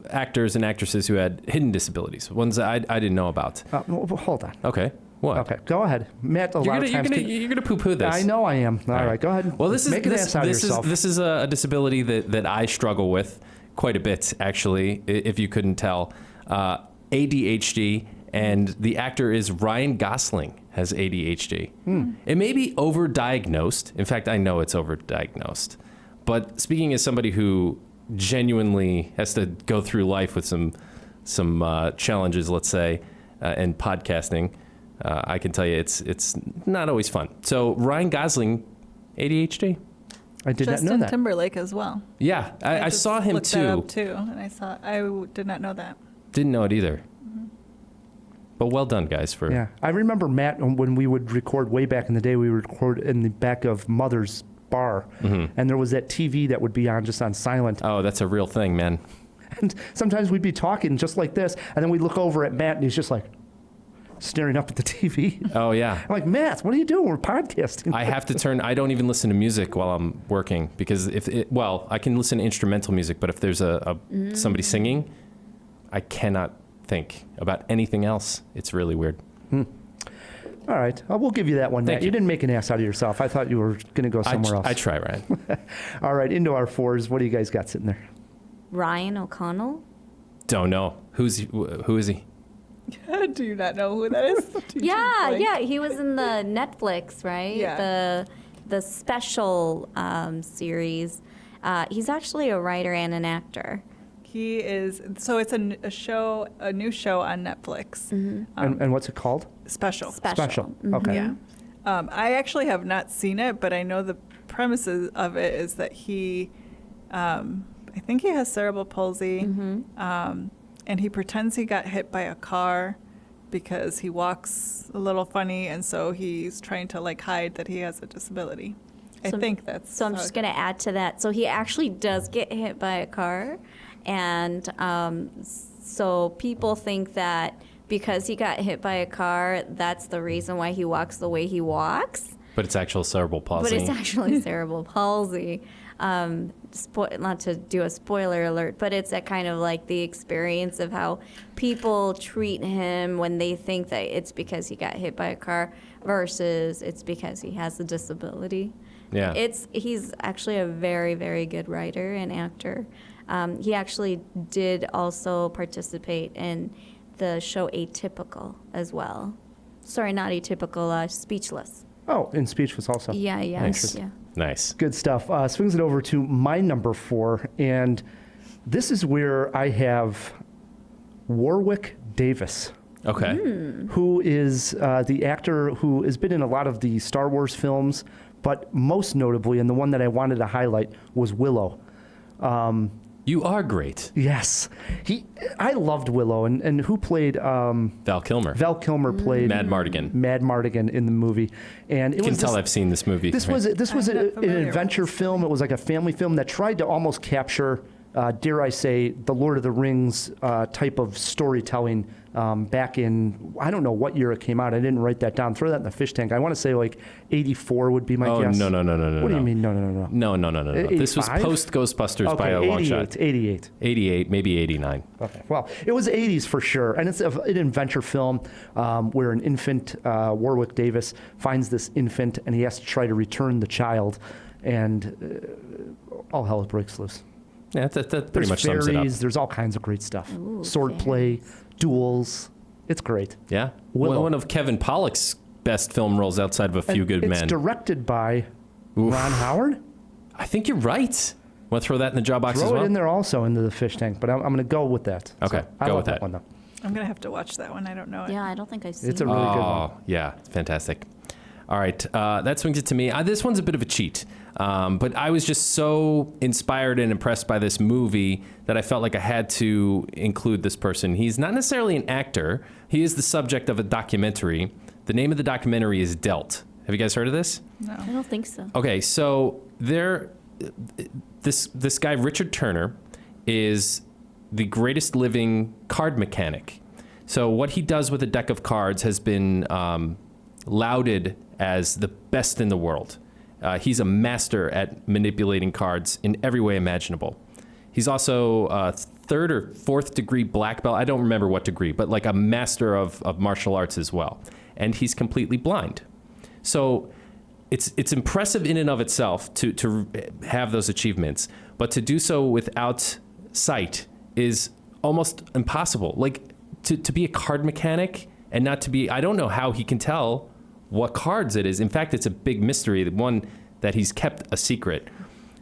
actors and actresses who had hidden disabilities, ones that I didn't know about. Well, hold on. Okay. What? Okay, go ahead, Matt. You're gonna poo-poo this. I know I am. All right, go ahead. Well, make an ass out of yourself. This is a disability that I struggle with quite a bit, actually. If you couldn't tell, ADHD, and the actor is Ryan Gosling has ADHD. It may be overdiagnosed. In fact, I know it's overdiagnosed. But speaking as somebody who genuinely has to go through life with some challenges, let's say, in podcasting. I can tell you it's not always fun. So Ryan Gosling, ADHD. I did not know Justin that. Timberlake as well. Yeah, I just saw him looked too. that up too, and I did not know that. Didn't know it either. But well done, guys. Yeah, I remember Matt when we would record way back in the day. We would record in the back of Mother's bar, and there was that TV that would be on just on silent. Oh, that's a real thing, man. And sometimes we'd be talking just like this, and then we'd look over at Matt, and he's just like staring up at the TV. Oh, yeah. I'm like, Matt, what are you doing? We're podcasting. I have to turn. I don't even listen to music while I'm working because I can listen to instrumental music, but if there's somebody singing, I cannot think about anything else. It's really weird. All right. We'll give you that one, Matt. You didn't make an ass out of yourself. I thought you were going to go somewhere else. I try, Ryan. All right. Into our fours. What do you guys got sitting there? Ryan O'Connell? Don't know. Who is he? Do you not know who that is? Yeah. He was in the Netflix, right? Yeah. The special series. He's actually a writer and an actor. He is. So it's a new show on Netflix. And what's it called? Special. Special. Okay. Yeah. I actually have not seen it, but I know the premises of it is that he, I think he has cerebral palsy, and he pretends he got hit by a car because he walks a little funny, and so he's trying to hide that he has a disability. I think that's. So I'm just going to add to that. So he actually does get hit by a car, and so people think that because he got hit by a car, that's the reason why he walks the way he walks. But it's actual cerebral palsy. But it's actually cerebral palsy. Not to do a spoiler alert, but it's that kind of the experience of how people treat him when they think that it's because he got hit by a car versus it's because he has a disability. Yeah. He's actually a very, very good writer and actor. He actually did also participate in the show Atypical as well. Sorry, not Atypical, Speechless. Oh, in Speechless also. Yeah. Nice. Good stuff. Swings it over to my number 4, and this is where I have Warwick Davis. Okay. Who is the actor who has been in a lot of the Star Wars films, but most notably, and the one that I wanted to highlight, was Willow. You are great. Yes. I loved Willow, and who played... Val Kilmer. Val Kilmer played... Mad Mardigan. Mad Mardigan in the movie. And You can tell I've seen this movie. This was an adventure with film. It was like a family film that tried to almost capture, dare I say, the Lord of the Rings type of storytelling back in, I don't know what year it came out. I didn't write that down. Throw that in the fish tank. I want to say 84 would be my guess. No. What do you mean, no? No. This was 85? post Ghostbusters by a long shot. 88. 88, maybe 89. Okay. Well, it was 80s for sure. And it's an adventure film where an infant, Warwick Davis, finds this infant and he has to try to return the child. And all hell breaks loose. Yeah, that pretty There's much fairies, sums it up. there's all kinds of great stuff. Ooh, Swordplay, duels. It's great. Yeah. Willow. One of Kevin Pollak's best film roles outside of A Few Good It's Men. directed by Ron Howard. I think you're right. Want to throw that in the job box as Throw well? it in there also into the fish tank, but I'm going to go with that. Okay, I go love with that. one though. I'm going to have to watch that one. I don't know it. Yeah, I don't think I've seen It's a it. really good one. Yeah, it's fantastic. All right, that swings it to me. This one's a bit of a cheat, but I was just so inspired and impressed by this movie that I felt like I had to include this person. He's not necessarily an actor. He is the subject of a documentary. The name of the documentary is Dealt. Have you guys heard of this? No. I don't think so. Okay, so this guy, Richard Turner, is the greatest living card mechanic. So what he does with a deck of cards has been lauded as the best in the world. He's a master at manipulating cards in every way imaginable. He's also a 3rd or 4th degree black belt. I don't remember what degree, but like a master of martial arts as well. And he's completely blind. So it's impressive in and of itself to have those achievements, but to do so without sight is almost impossible. Like to be a card mechanic and not to be, I don't know how he can tell what cards it is. In fact, it's a big mystery, the one that he's kept a secret.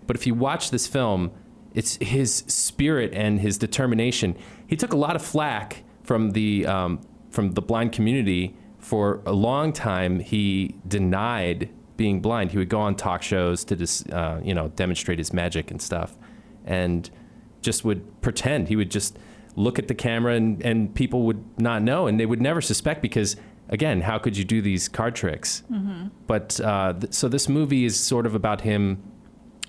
But if you watch this film, it's his spirit and his determination. He took a lot of flack from the blind community. For a long time, he denied being blind. He would go on talk shows to just, demonstrate his magic and stuff, and just would pretend. He would just look at the camera and people would not know, and they would never suspect because, again, how could you do these card tricks? Mm-hmm. But so this movie is sort of about him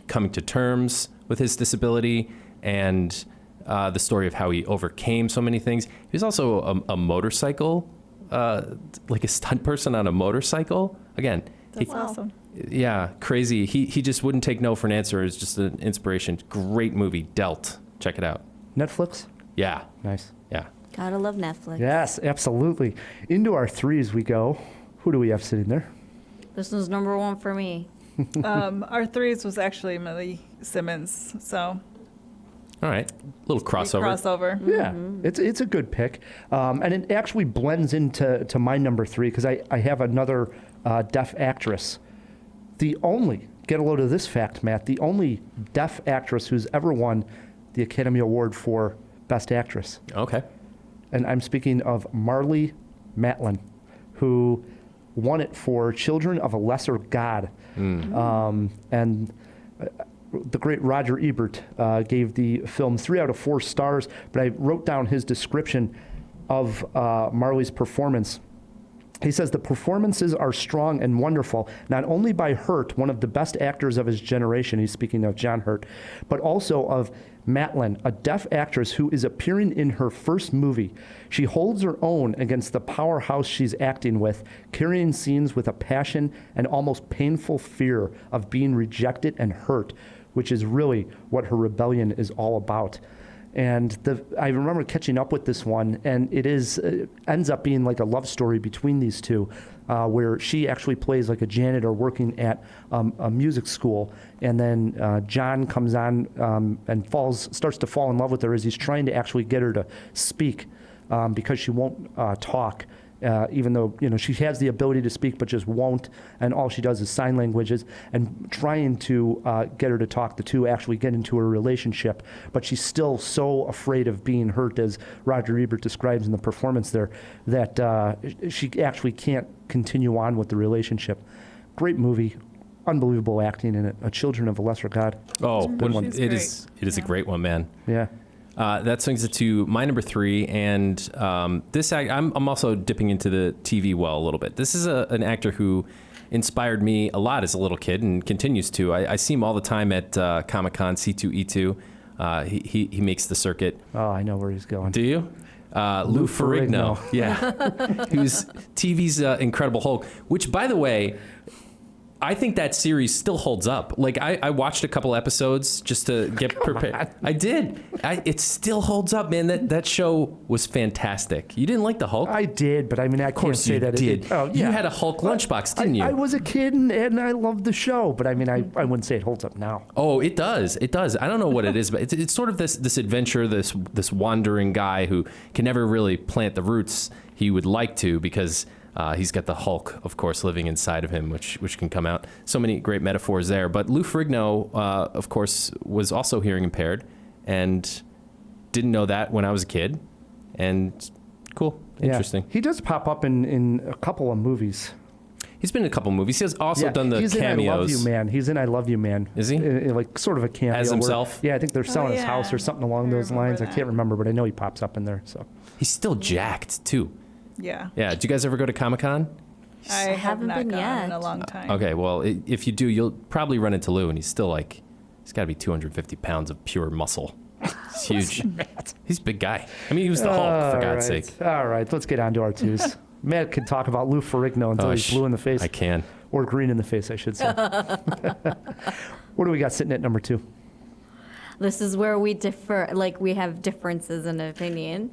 coming to terms with his disability and the story of how he overcame so many things. He was also a motorcycle, like a stunt person on a motorcycle. Again, That's awesome. Yeah, crazy. He just wouldn't take no for an answer. It's just an inspiration. Great movie, Dealt. Check it out. Netflix? Yeah. Nice. Yeah. Gotta love Netflix. Yes, absolutely. Into our 3s we go. Who do we have sitting there? This was number 1 for me. Our 3s was actually Millie Simmons, so All right. Little crossover. crossover. Yeah, it's a good pick. And it actually blends into my number 3 because I have another deaf actress. The only, get a load of this fact, Matt, the only deaf actress who's ever won the Academy Award for Best Actress. Okay. And I'm speaking of Marlee Matlin, who won it for Children of a Lesser God. And the great Roger Ebert gave the film 3 out of 4 stars, but I wrote down his description of Marlee's performance. He says, the performances are strong and wonderful, not only by Hurt, one of the best actors of his generation, he's speaking of John Hurt, but also of Matlin, a deaf actress who is appearing in her first movie. She holds her own against the powerhouse she's acting with, carrying scenes with a passion and almost painful fear of being rejected and hurt, which is really what her rebellion is all about. And I remember catching up with this one, and it ends up being like a love story between these two, where she actually plays like a janitor working at a music school, and then John comes on and starts to fall in love with her as he's trying to actually get her to speak because she won't talk. Even though she has the ability to speak but just won't, and all she does is sign languages, and trying to get her to talk, the two actually get into a relationship, but she's still so afraid of being hurt, as Roger Ebert describes in the performance there, that she actually can't continue on with the relationship. Great movie, unbelievable acting in it. A Children of a Lesser God. Oh, She's it great. is a great one, man. Yeah. That swings it to my number 3, and I'm also dipping into the TV well a little bit. This is an actor who inspired me a lot as a little kid and continues to. I see him all the time at Comic-Con, C2E2. He makes the circuit. Oh, I know where he's going. Do you? Lou Ferrigno. Yeah. Who's TV's Incredible Hulk, which, by the way, I think that series still holds up. Like, I watched a couple episodes just to get prepared. I did. It still holds up, man. That show was fantastic. You didn't like the Hulk? I did, but I mean, I can't say that did. it. Oh, yeah. You had a Hulk lunchbox, didn't you? I was a kid and I loved the show, but I mean, I wouldn't say it holds up now. Oh, it does. It does. I don't know what it is, but it's sort of this adventure, this wandering guy who can never really plant the roots he would like to, because he's got the Hulk, of course, living inside of him, which can come out. So many great metaphors there. But Lou Ferrigno, of course, was also hearing impaired, and didn't know that when I was a kid. And cool, interesting. Yeah. He does pop up in a couple of movies. He's been in a couple movies. He has also done the he's cameos. In I Love You Man. He's in I Love You Man. Is he? Like sort of a cameo. As himself? Yeah, I think they're selling his house or something along those lines. I that. can't remember, but I know he pops up in there. So He's still jacked, too. Yeah. Yeah. Did you guys ever go to Comic-Con? I have haven't not been gone in yet. a long time. Okay, well, if you do, you'll probably run into Lou, and he's still he's got to be 250 pounds of pure muscle. He's huge. He's a big guy. I mean, he was the Hulk, for God's sake. All right, let's get on to our twos. Matt can talk about Lou Ferrigno until he's blue in the face. I can. Or green in the face, I should say. What do we got sitting at number 2? This is where we differ, like we have differences in opinion.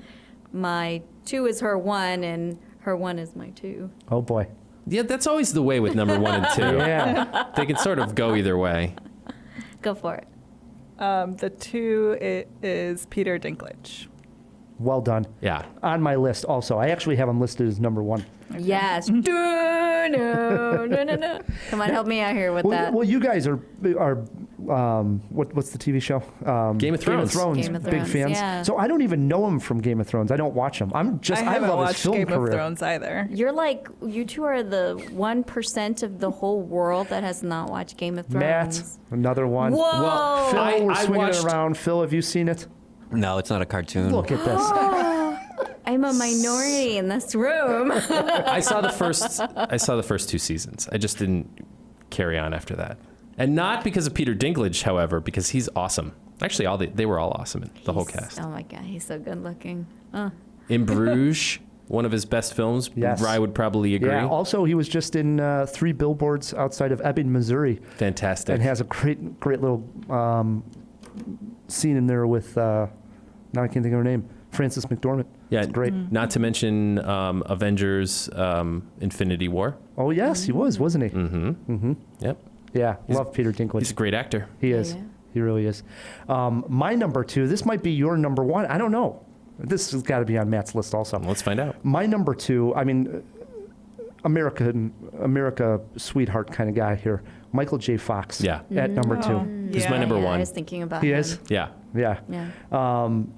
My 2 is her 1, and her 1 is my 2. Oh, boy. Yeah, that's always the way with number 1 and 2. Yeah. They can sort of go either way. Go for it. The 2 is Peter Dinklage. Well done. Yeah. On my list also. I actually have him listed as number 1. Yes. No. Come on, help me out here with that. Well, you guys are what's the TV show? Game of Thrones. Game of big Thrones, fans. yeah. So I don't even know him from Game of Thrones. I don't watch him. I haven't love his watched film Game career. of Thrones either. You're like, you two are the 1% of the whole world that has not watched Game of Thrones. Matt, another one. Whoa! Well, Phil, we're swinging watched- it around. Phil, have you seen it? No, it's not a cartoon. Look at this. I'm a minority in this room. I saw the first 2 seasons. I just didn't carry on after that. And not because of Peter Dinklage, however, because he's awesome. Actually, they were all awesome in the whole cast. Oh my God, he's so good looking. In Bruges, one of his best films. Yes. Rye would probably agree. Yeah. Also, he was just in 3 billboards outside of Ebbing, Missouri, Fantastic. and has a great little scene in there with now I can't think of her name, Frances McDormand. Yeah, It's great. Not to mention Avengers: Infinity War. Oh yes, he was, wasn't he? Yep, Yeah, love Peter Dinklage. he's a great actor. He is. Yeah. He really is. My number 2. This might be your number 1. I don't know. This has got to be on Matt's list also. Let's find out. My number 2. I mean, America sweetheart kind of guy here. Michael J. Fox. Yeah. At number 2. He's my number Yeah, 1. I was thinking about He him. is. Yeah. Yeah. Yeah.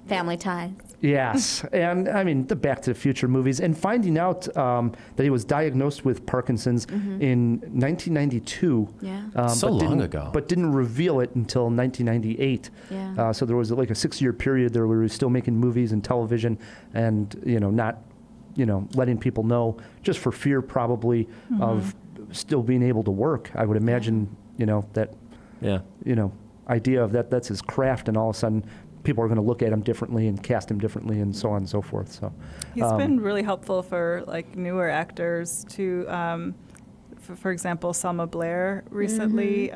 Family Ties. Yes, and I mean the Back to the Future movies, and finding out that he was diagnosed with Parkinson's in 1992. Yeah. So but long didn't- ago. But didn't reveal it until 1998. Yeah. So there was like a 6-year period there where he was still making movies and television, and not, letting people know, just for fear probably of still being able to work. I would imagine, that Yeah. idea of that's his craft, and all of a sudden people are going to look at him differently and cast him differently and so on and so forth. So He's been really helpful for like newer actors to, for example, Selma Blair recently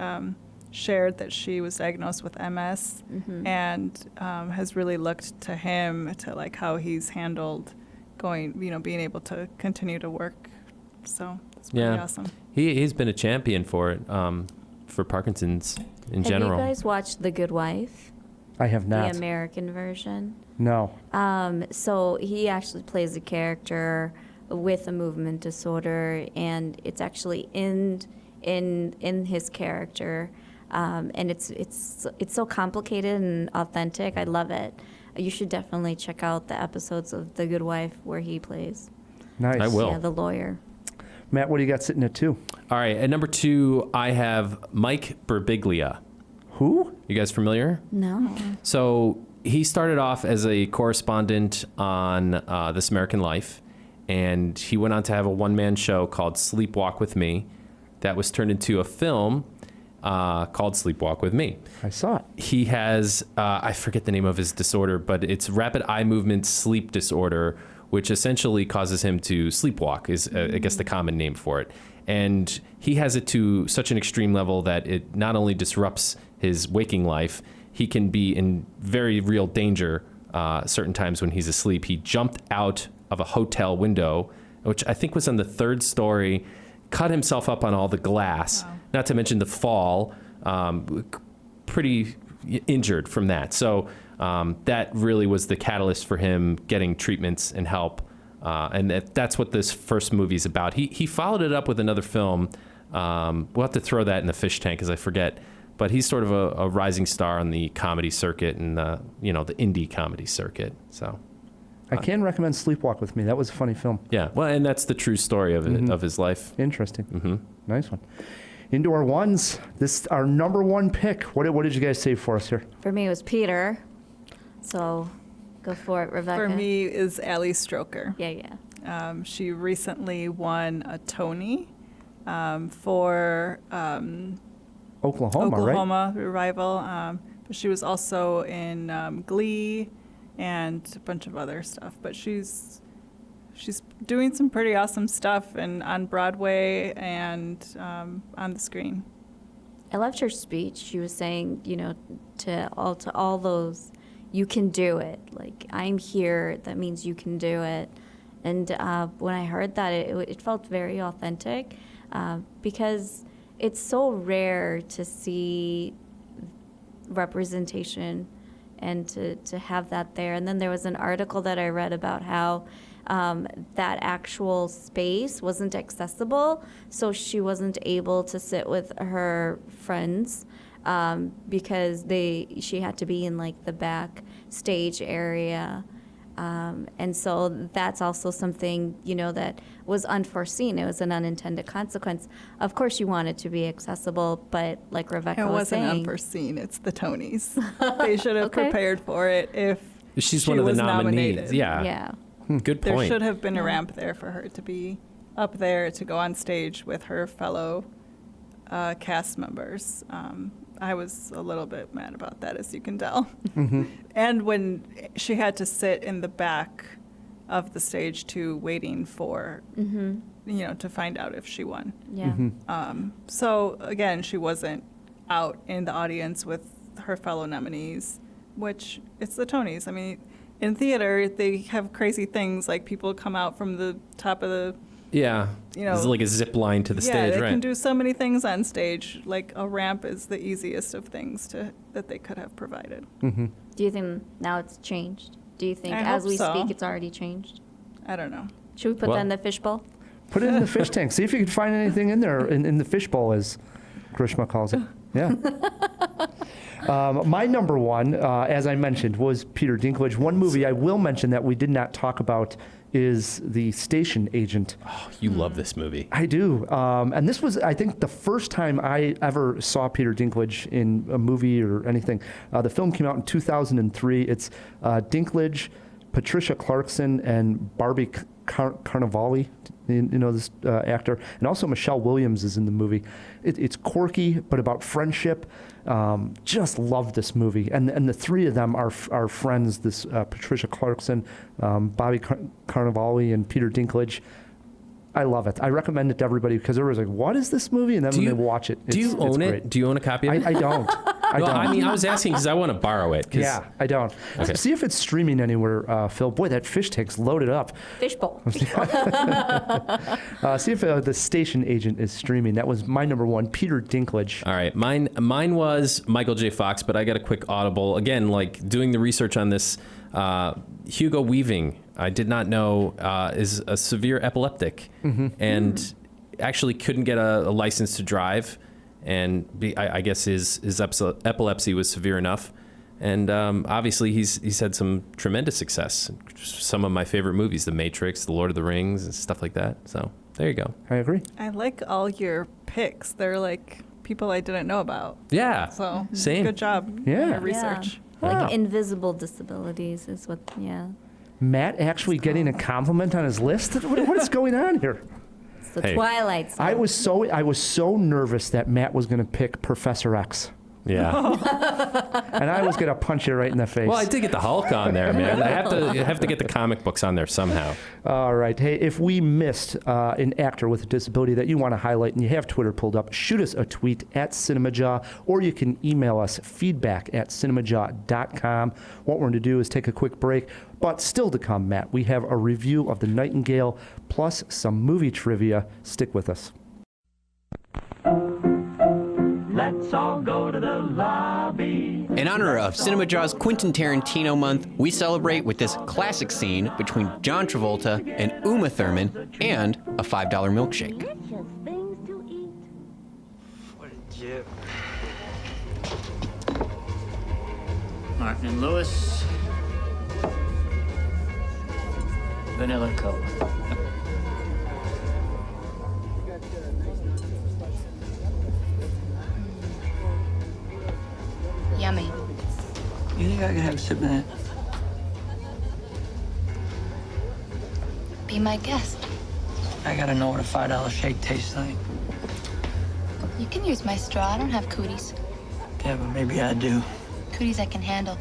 shared that she was diagnosed with MS and has really looked to him to like how he's handled being able to continue to work. So it's pretty awesome. He's been a champion for it, for Parkinson's in general. Have you guys watched The Good Wife? I have not. The American version. No. So he actually plays a character with a movement disorder, and it's actually in his character, and it's so complicated and authentic. I love it. You should definitely check out the episodes of The Good Wife where he plays. Nice. I will. Yeah, the lawyer. Matt, what do you got sitting at 2? All right, at number 2, I have Mike Birbiglia. Who? You guys familiar? No. So he started off as a correspondent on This American Life, and he went on to have a one-man show called Sleepwalk with Me that was turned into a film called Sleepwalk with Me. I saw it. He has, I forget the name of his disorder, but it's rapid eye movement sleep disorder, which essentially causes him to sleepwalk, is I guess the common name for it. And he has it to such an extreme level that it not only disrupts his waking life, he can be in very real danger certain times when he's asleep. He jumped out of a hotel window, which I think was on the 3rd story, cut himself up on all the glass, not to mention the fall, pretty injured from that. So that really was the catalyst for him getting treatments and help. And that's what this first movie is about. He followed it up with another film. We'll have to throw that in the fish tank because I forget. But he's sort of a rising star on the comedy circuit and the indie comedy circuit. So I can recommend Sleepwalk with Me. That was a funny film. yeah, well, and that's the true story of it, of his life. Interesting. Nice one. Into our ones. This our number 1 pick. What did you guys save for us here? For me, it was Peter. So go for it, Rebecca. For me is Ali Stroker. Yeah. She recently won a Tony for Oklahoma, right? Oklahoma Revival. She was also in Glee and a bunch of other stuff. But she's doing some pretty awesome stuff and on Broadway and on the screen. I loved her speech. She was saying, to all those, you can do it. Like, I'm here. That means you can do it. And when I heard that, it felt very authentic because it's so rare to see representation and to have that there. And then there was an article that I read about how that actual space wasn't accessible, so she wasn't able to sit with her friends because she had to be in like the back stage area. And so that's also something, that was unforeseen. It was an unintended consequence. Of course, you want it to be accessible, but like Rebecca was saying. It wasn't unforeseen. It's the Tonys. They should have prepared for it if she's she one of the was nominees. nominated. Yeah. Good point. There should have been a ramp there for her to be up there to go on stage with her fellow cast members. I was a little bit mad about that, as you can tell. Mm-hmm. And when she had to sit in the back of the stage too, waiting for, to find out if she won. Yeah. Mm-hmm. So again, she wasn't out in the audience with her fellow nominees, which it's the Tonys. I mean, in theater, they have crazy things like people come out from the top of the. Yeah. It's like a zip line to the stage, they right? can do so many things on stage. Like a ramp is the easiest of things that they could have provided. Mm-hmm. Do you think now it's changed? Do you think I as hope we so. speak it's already changed? I don't know. Should we put that in the fishbowl? Put it in the fish tank. See if you can find anything in there, in the fishbowl, as Grishma calls it. Yeah. My number one, as I mentioned, was Peter Dinklage. One movie I will mention that we did not talk about is The Station Agent. Oh, you love this movie. I do. And this was, I think, the first time I ever saw Peter Dinklage in a movie or anything. The film came out in 2003. It's Dinklage, Patricia Clarkson, and Barbie Carnevale, this actor. And also Michelle Williams is in the movie. It's quirky, but about friendship. Just love this movie. And the three of them are friends, this Patricia Clarkson, Bobby Carnevale, and Peter Dinklage. I love it. I recommend it to everybody because everyone's like, what is this movie? And then when they watch it, do you own it? Great. Do you own a copy of it? I don't. I was asking because I want to borrow it. Yeah, I don't. Okay. See if it's streaming anywhere, Phil. Boy, that fish tank's loaded up. Fishbowl. See if The Station Agent is streaming. That was my number one, Peter Dinklage. All right. Mine was Michael J. Fox, but I got a quick audible. Again, like doing the research on this, Hugo Weaving, I did not know, is a severe epileptic and actually couldn't get a license to drive. And I guess his epilepsy was severe enough. And obviously he's had some tremendous success. Some of my favorite movies, The Matrix, The Lord of the Rings, and stuff like that. So there you go. I agree. I like all your picks. They're like people I didn't know about. Yeah. So Same. good job. Yeah. Your research. Yeah. Like invisible disabilities is what, Matt actually getting a compliment on his list? What is going on here? It's the Twilight Zone. I was so nervous that Matt was going to pick Professor X. Yeah. And I was going to punch you right in the face. Well, I did get the Hulk on there, man. I have to get the comic books on there somehow. All right. Hey, if we missed an actor with a disability that you want to highlight and you have Twitter pulled up, shoot us a tweet at Cinemajaw, or you can email us feedback@cinemajaw.com. What we're going to do is take a quick break, but still to come, Matt, we have a review of the Nightingale plus some movie trivia. Stick with us. Let's all go to the lobby. In honor of Cinemajaw's Quentin Tarantino month, we celebrate with this classic scene between John Travolta and Uma Thurman and a $5 milkshake. Delicious things to eat. What a jip. Martin and Lewis. Vanilla Coke. Yummy. You think I could have a sip of that? Be my guest. I gotta know what a $5 shake tastes like. You can use my straw. I don't have cooties. Yeah, but maybe I do. cooties I can handle.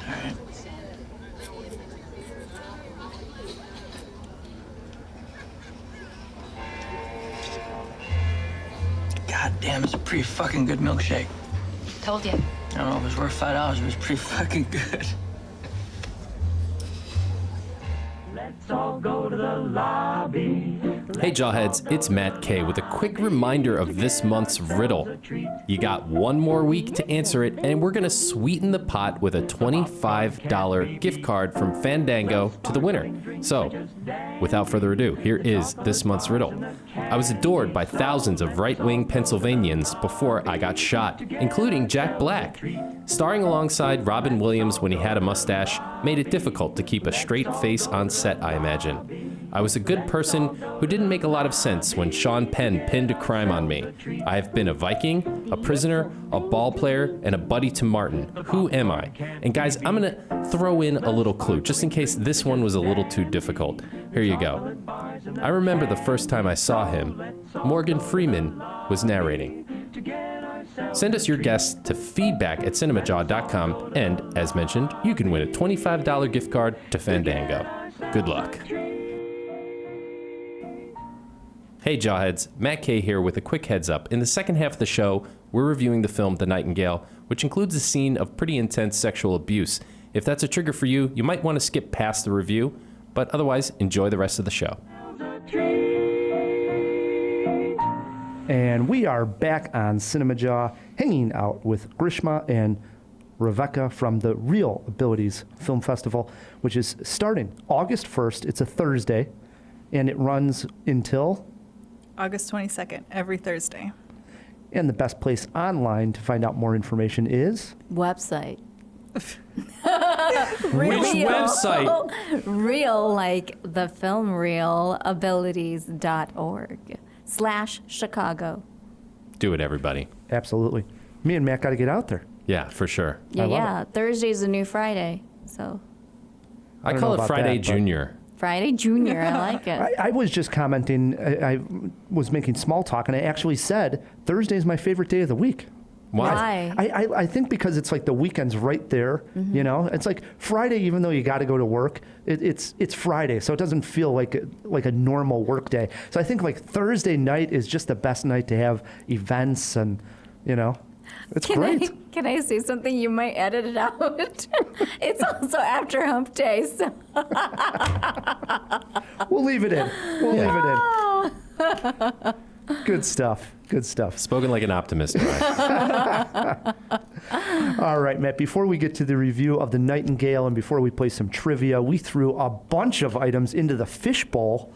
All right. God damn, it's a pretty fucking good milkshake. Told you. I don't know if it was worth $5, but it was pretty fucking good. Let's all go to the lobby. Hey Jawheads, it's Matt K with a quick reminder of this month's riddle. You got one more week to answer it, and we're gonna sweeten the pot with a $25 gift card from Fandango to the winner. So, without further ado, here is this month's riddle. I was adored by thousands of right-wing Pennsylvanians before I got shot, including Jack Black. Starring alongside Robin Williams when he had a mustache made it difficult to keep a straight face on set, I imagine. I was a good person who didn't make a lot of sense when Sean Penn pinned a crime on me. I have been a Viking, a prisoner, a ball player, and a buddy to Martin. Who am I? And guys, I'm gonna throw in a little clue, just in case this one was a little too difficult. Here you go. I remember the first time I saw him. Morgan Freeman was narrating. Send us your guess to feedback@cinemajaw.com, and, as mentioned, you can win a $25 gift card to Fandango. Good luck. Hey Jawheads, Matt K here with a quick heads up. In the second half of the show, we're reviewing the film The Nightingale, which includes a scene of pretty intense sexual abuse. If that's a trigger for you, you might want to skip past the review, but otherwise, enjoy the rest of the show. And we are back on Cinemajaw, hanging out with Grishma and Rebecca from the Reelabilities Film Festival, which is starting August 1st. It's a Thursday, and it runs until August 22nd, every Thursday. And the best place online to find out more information is Website. Which website? Real, like the film reelabilities.org/Chicago. Do it, everybody. absolutely. Me and Matt got to get out there. Yeah, for sure. Yeah. Thursday's a new Friday, so. I don't call know it about Friday that, but- Junior. Friday Junior, I like it. I was just commenting. I was making small talk, and I actually said Thursday is my favorite day of the week. Why? I think because it's like the weekend's right there. You know, it's like Friday, even though you got to go to work. It's Friday, so it doesn't feel like a normal work day. So I think like Thursday night is just the best night to have events, and you know, it's great. Can I say something? You might edit it out. It's also after hump day, so. We'll leave it in. Good stuff. Good stuff. Spoken like an optimist, Ryan. All right, Matt, before we get to the review of The Nightingale and before we play some trivia, we threw a bunch of items into the fishbowl.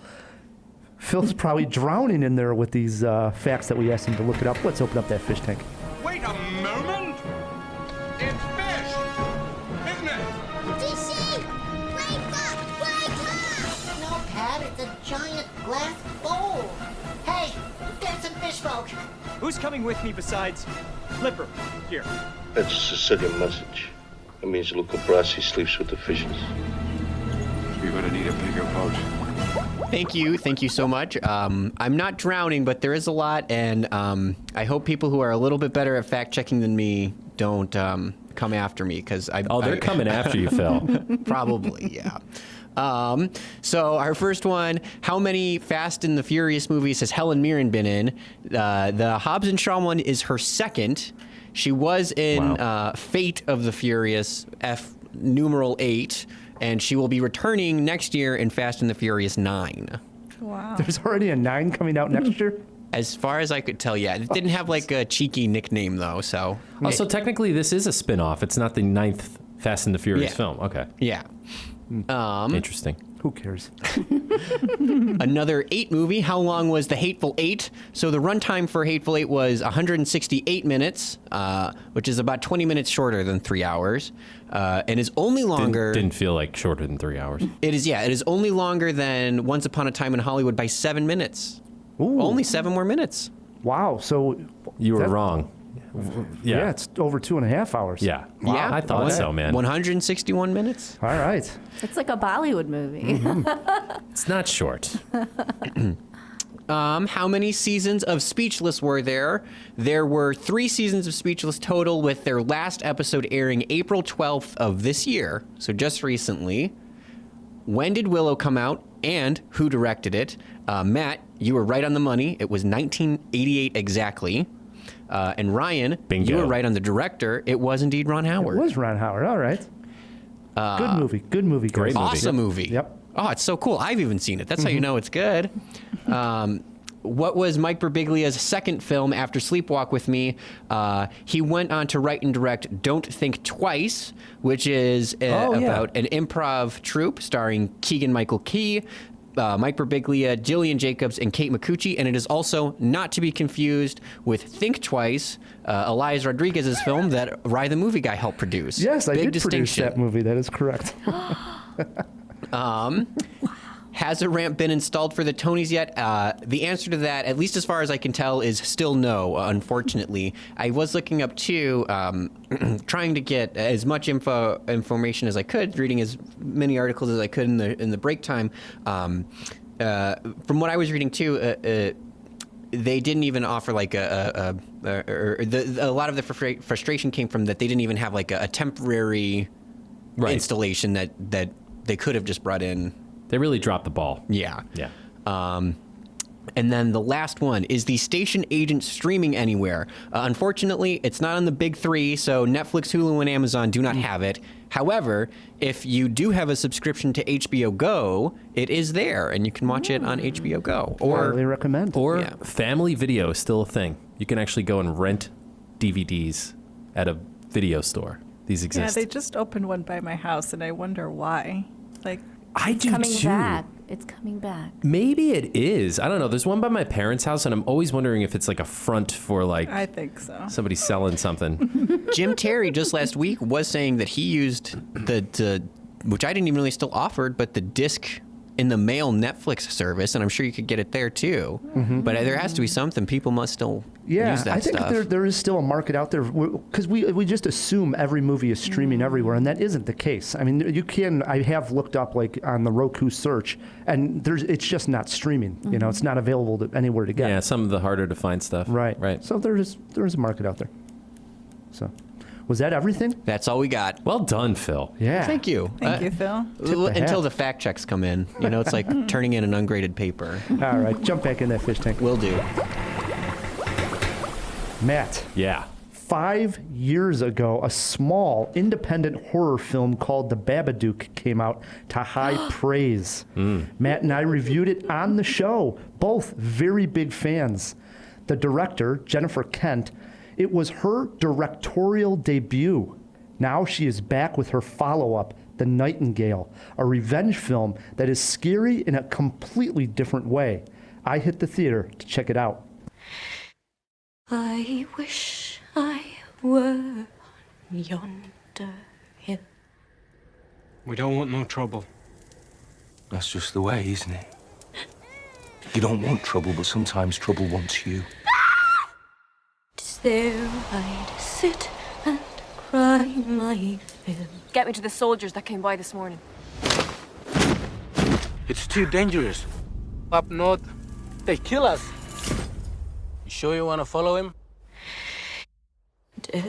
Phil's probably drowning in there with these facts that we asked him to look it up. Let's open up that fish tank. Wait a moment! It's fish! Isn't it? DC! Wake up! Wake up! No, Pat, it's a giant glass bowl. Hey, get some fish folk. Who's coming with me besides Flipper? Here. That's a Sicilian message. It means Luca Brasi sleeps with the fishes. You're gonna need a bigger boat. Thank you so much. I'm not drowning, but there is a lot, and I hope people who are a little bit better at fact-checking than me don't come after me, because they're coming after you, Phil. Probably, yeah. So our first one, how many Fast and the Furious movies has Helen Mirren been in? The Hobbs and Shaw one is her second. She was in Fate of the Furious, F numeral 8, and she will be returning next year in Fast and the Furious 9. Wow. There's already a 9 coming out next year? As far as I could tell, yeah. It didn't have like a cheeky nickname though, so. So technically this is a spin-off. It's not the 9th Fast and the Furious film. Okay. Yeah. Interesting. Who cares? Another 8 movie. How long was The Hateful Eight? So the runtime for Hateful Eight was 168 minutes, which is about 20 minutes shorter than 3 hours, and is only longer. Didn't feel like shorter than 3 hours. It is, yeah. It is only longer than Once Upon a Time in Hollywood by 7 minutes. Ooh. Only 7 more minutes. Wow. So you were wrong. Yeah, it's over 2.5 hours. Yeah. Wow. Yeah, I thought so, man. 161 minutes. All right. It's like a Bollywood movie. It's not short. How many seasons of Speechless were there? There were 3 seasons of Speechless total, with their last episode airing April 12th of this year, so just recently. When did Willow come out, and who directed it? Matt, you were right on the money. It was 1988 exactly. And Ryan, Bingo. You were right on the director. It was indeed Ron Howard. It was Ron Howard. All right. Good movie. Good movie. Guys. Great movie. Awesome movie. Yep. Oh, it's so cool. I've even seen it. That's how you know it's good. What was Mike Birbiglia's second film after Sleepwalk with Me? He went on to write and direct Don't Think Twice, which is about an improv troupe starring Keegan-Michael Key, Mike Birbiglia, Jillian Jacobs, and Kate Micucci, and it is also not to be confused with Think Twice, Elias Rodriguez's film that Rye the Movie Guy helped produce. Yes, I Big did produce distinction. that movie. That is correct. Has a ramp been installed for the Tonys yet? The answer to that, at least as far as I can tell, is still no, unfortunately. I was looking up, too, trying to get as much information as I could, reading as many articles as I could in the break time. From what I was reading, too, they didn't even offer like a lot of the frustration came from that they didn't even have like a temporary installation that they could have just brought in. They really dropped the ball. Yeah. Yeah. And then the last one, is the station agent streaming anywhere? Unfortunately, it's not on the big 3, so Netflix, Hulu, and Amazon do not have it. However, if you do have a subscription to HBO Go, it is there, and you can watch it on HBO Go. Highly recommend. Or family video is still a thing. You can actually go and rent DVDs at a video store. These exist. Yeah, they just opened one by my house, and I wonder why. Like, I do coming too. back. It's coming back. Maybe it is. I don't know. There's one by my parents' house, and I'm always wondering if it's like a front for like I think so. Somebody selling something. Jim Terry just last week was saying that he used the which I didn't even really still offered, but the disc in the mail Netflix service, and I'm sure you could get it there too. Mm-hmm. But there has to be something. People must still use that I think stuff. there is still a market out there, because we just assume every movie is streaming everywhere, and that isn't the case. I mean, I have looked up like on the Roku search, and it's just not streaming. You know, it's not available anywhere to get. Yeah, some of the harder to find stuff. Right. So there is a market out there. So, was that everything? That's all we got. Well done, Phil. Yeah. Thank you. Thank you, Phil. Until the fact checks come in. You know, it's like turning in an ungraded paper. All right, jump back in that fish tank. Will do. Matt. Yeah. 5 years ago, a small independent horror film called The Babadook came out to high praise. Matt and I reviewed it on the show, both very big fans. The director, Jennifer Kent, it was her directorial debut. Now she is back with her follow-up, The Nightingale, a revenge film that is scary in a completely different way. I hit the theater to check it out. I wish I were on yonder hill. We don't want no trouble. That's just the way, isn't it? You don't want trouble, but sometimes trouble wants you. 'Tis there I'd sit and cry my fill. Get me to the soldiers that came by this morning. It's too dangerous. Up north, they kill us. You sure you want to follow him? And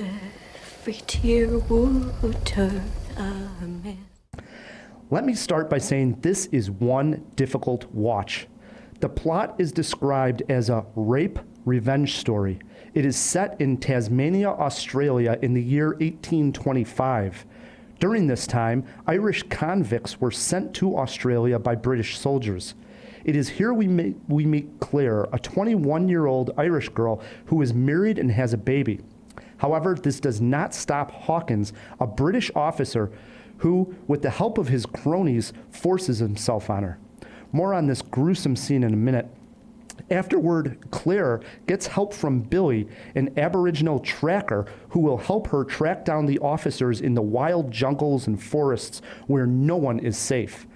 every tear would turn a mist. Let me start by saying this is one difficult watch. The plot is described as a rape revenge story. It is set in Tasmania, Australia in the year 1825. During this time, Irish convicts were sent to Australia by British soldiers. It is here we meet Claire, a 21-year-old Irish girl who is married and has a baby. However, this does not stop Hawkins, a British officer who, with the help of his cronies, forces himself on her. More on this gruesome scene in a minute. Afterward, Claire gets help from Billy, an Aboriginal tracker who will help her track down the officers in the wild jungles and forests where no one is safe.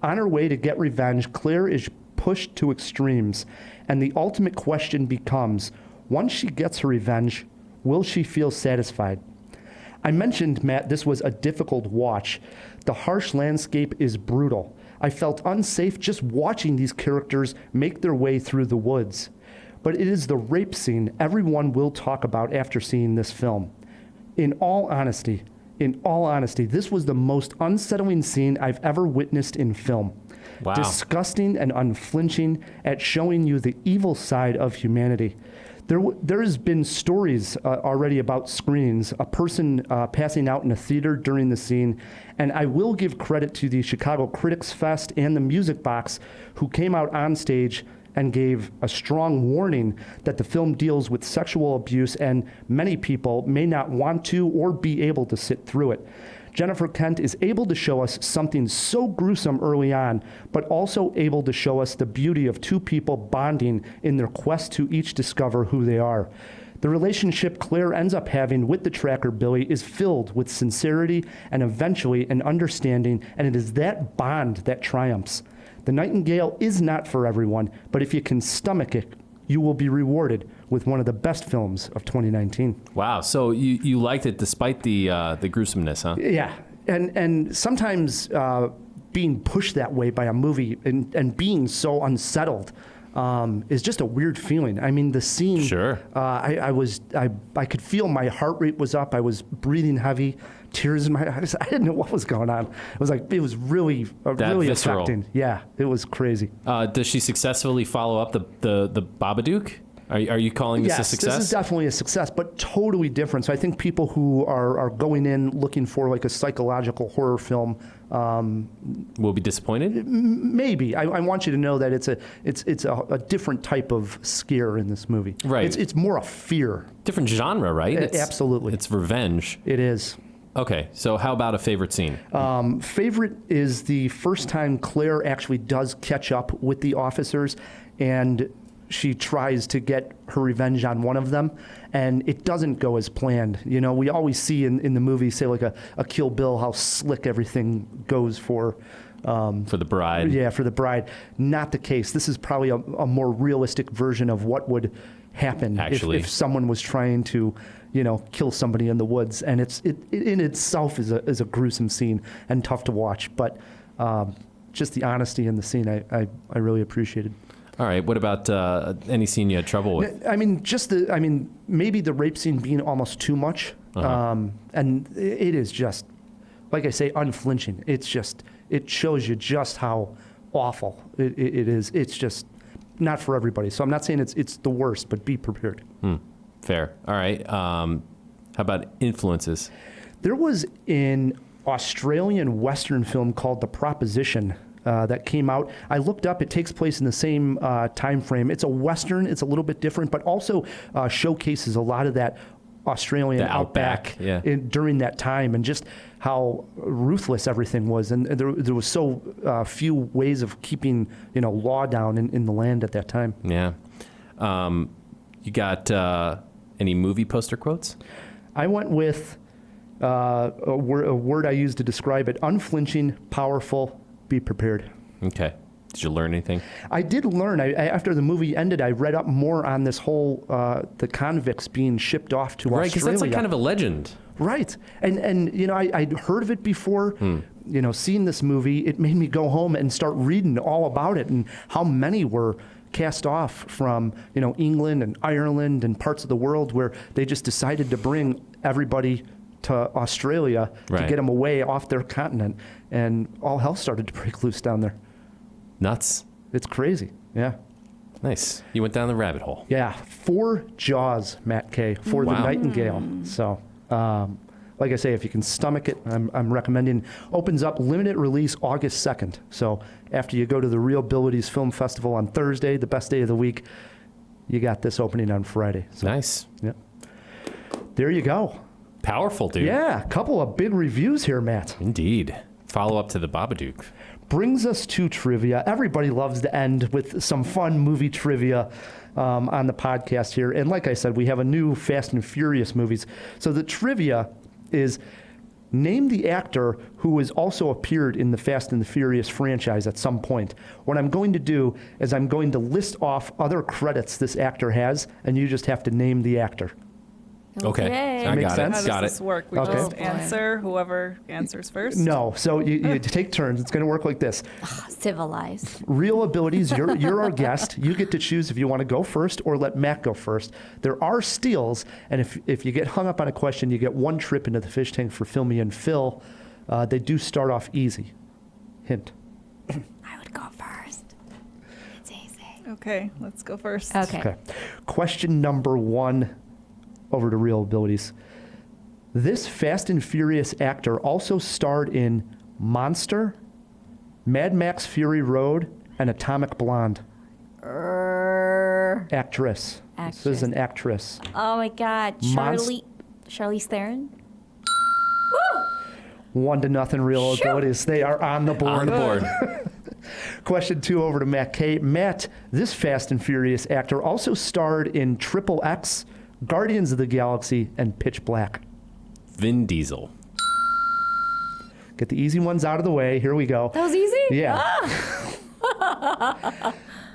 On her way to get revenge, Claire is pushed to extremes, and the ultimate question becomes, once she gets her revenge, will she feel satisfied? I mentioned, Matt, this was a difficult watch. The harsh landscape is brutal. I felt unsafe just watching these characters make their way through the woods. But it is the rape scene everyone will talk about after seeing this film. In all honesty, this was the most unsettling scene I've ever witnessed in film. Wow. Disgusting and unflinching at showing you the evil side of humanity. There has been stories already about screenings, a person passing out in a theater during the scene, and I will give credit to the Chicago Critics Fest and the Music Box, who came out on stage and gave a strong warning that the film deals with sexual abuse and many people may not want to or be able to sit through it. Jennifer Kent is able to show us something so gruesome early on, but also able to show us the beauty of two people bonding in their quest to each discover who they are. The relationship Claire ends up having with the tracker Billy is filled with sincerity and eventually an understanding, and it is that bond that triumphs. The Nightingale is not for everyone, but if you can stomach it, you will be rewarded with one of the best films of 2019. Wow, so you liked it despite the gruesomeness, huh? Yeah, and sometimes being pushed that way by a movie and being so unsettled is just a weird feeling. I mean, the scene. Sure. I could feel my heart rate was up. I was breathing heavy, tears in my eyes. I didn't know what was going on. It was really visceral. affecting. Yeah, it was crazy. Does she successfully follow up the Babadook? Are you calling this a success? Yes, this is definitely a success, but totally different. So I think people who are going in looking for like a psychological horror film will be disappointed. Maybe. I want you to know that it's a different type of scare in this movie. Right. It's more a fear. Different genre, right? Absolutely. It's revenge. It is. Okay, so how about a favorite scene? Favorite is the first time Claire actually does catch up with the officers, and she tries to get her revenge on one of them, and it doesn't go as planned. You know, we always see in the movie, say like a Kill Bill, how slick everything goes for the bride. Yeah, for the bride. Not the case. This is probably a more realistic version of what would happen if someone was trying to, kill somebody in the woods. And it in itself is a gruesome scene and tough to watch. But just the honesty in the scene, I really appreciated. All right. What about any scene you had trouble with? I mean, maybe the rape scene being almost too much. And it is just, like I say, unflinching. It shows you just how awful it is. It's just not for everybody. So I'm not saying it's the worst, but be prepared. Fair. All right. How about influences? There was an Australian Western film called The Proposition that came out. I looked up. It takes place in the same time frame. It's a Western. It's a little bit different, but also showcases a lot of that Australian outback during that time, and just how ruthless everything was. And there was so few ways of keeping law down in the land at that time. Yeah. You got any movie poster quotes? I went with a word I used to describe it: unflinching, powerful, be prepared. Okay. Did you learn anything? I did learn. After the movie ended, I read up more on this whole the convicts being shipped off to Australia. Right, because that's like kind of a legend. Right. And I'd heard of it before. Seeing this movie, it made me go home and start reading all about it and how many were cast off from, England and Ireland and parts of the world where they just decided to bring everybody to Australia to get them away off their continent. And all hell started to break loose down there. Nuts. It's crazy. Yeah. Nice. You went down the rabbit hole. Yeah. 4 Jaws, Matt K. For the Nightingale. So, like I say, if you can stomach it, I'm recommending. Opens up limited release August 2nd. So after you go to the Reelabilities Film Festival on Thursday, the best day of the week, you got this opening on Friday. So, nice. Yeah. There you go. Powerful, dude. Yeah. A couple of big reviews here, Matt. Indeed. Follow up to the Babadook. Brings us to trivia. Everybody loves to end with some fun movie trivia on the podcast here. And like I said, we have a new Fast and Furious movies. So the trivia is name the actor who has also appeared in the Fast and the Furious franchise at some point. What I'm going to do is I'm going to list off other credits this actor has, and you just have to name the actor. Okay. I Makes got sense? it. How Got does this it. work? We Okay. just answer whoever answers first? No. So you take turns. It's going to work like this. Civilized. Reelabilities, you're our guest. You get to choose if you want to go first or let Matt go first. There are steals, and if you get hung up on a question, you get one trip into the fish tank for Philmy and Phil. They do start off easy. Hint. I would go first. It's easy. Okay, let's go first. Okay. Question number 1 over to Reelabilities. This Fast and Furious actor also starred in Monster, Mad Max Fury Road, and Atomic Blonde. Actress. This is an actress. Oh my God, Charlize Theron. 1-0 Reelabilities. They are on the board. Question 2 over to Matt K. Matt, this Fast and Furious actor also starred in Triple X, Guardians of the Galaxy, and Pitch Black. Vin Diesel. Get the easy ones out of the way. Here we go. That was easy? Yeah.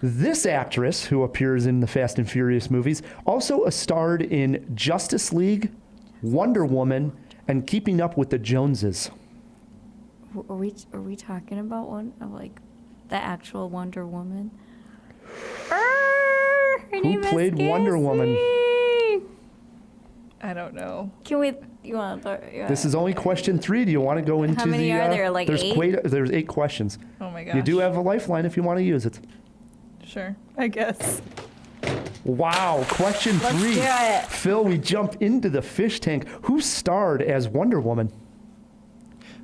This actress, who appears in the Fast and Furious movies, also starred in Justice League, Wonder Woman, and Keeping Up with the Joneses. Are we talking about one of like the actual Wonder Woman? Who played Wonder Woman? I don't know. Can we? You want to? This is only question 3. Do you want to go into How many are there? Like there's 8? There's 8 questions. Oh my gosh. You do have a lifeline if you want to use it. Sure, I guess. Wow. Question 3. Let's do it. Phil, we jump into the fish tank. Who starred as Wonder Woman?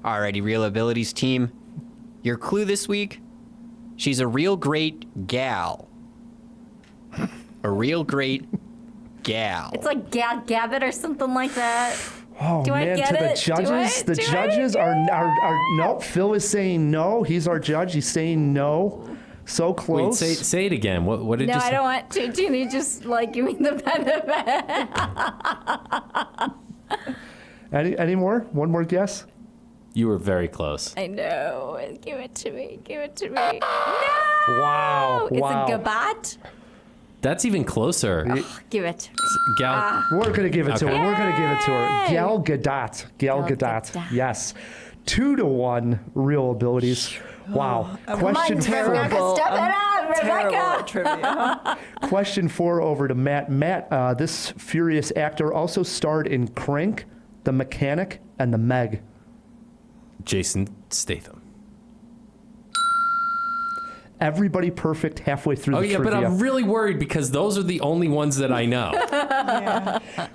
Alrighty, Reelabilities team. Your clue this week, she's a real great gal. A real great gal. It's like Gabbit or something like that. Oh, Do I man, get to the it? judges. Do The I judges get are no. Phil is saying no. He's our judge. He's saying no. So Wait, close. say it again. What did No, you say? I don't want to. Can you just like give me the benefit? Any more? One more guess? You were very close. I know. Give it to me. Give it to me. No. Wow. Is wow. it Gabat? That's even closer. Give it. Gal. We're going to give it to her. Okay. We're going to give it to her. Yay! Gal Gadot. Gal Gadot. Yes. 2-1 Reelabilities. Wow. Question Rebecca, step it up, Rebecca. Trivia. Question 4 over to Matt. Matt, this Furious actor also starred in Crank, The Mechanic, and The Meg. Jason Statham. Everybody perfect halfway through Oh, the yeah, trivia. but I'm really worried because those are the only ones that I know.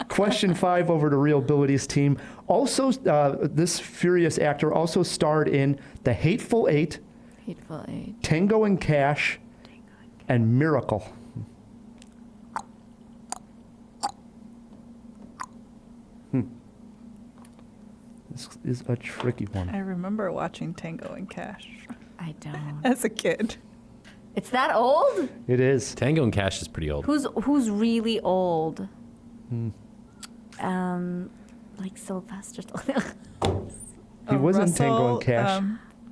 Question 5 over to Reelabilities team. Also, this Furious actor also starred in The Hateful Eight, Tango and Cash, and Miracle. This is a tricky one. I remember watching Tango and Cash I don't. as a kid. It's that old? It is. Tango and Cash is pretty old. Who's really old? Like Sylvester. He was in Tango and Cash.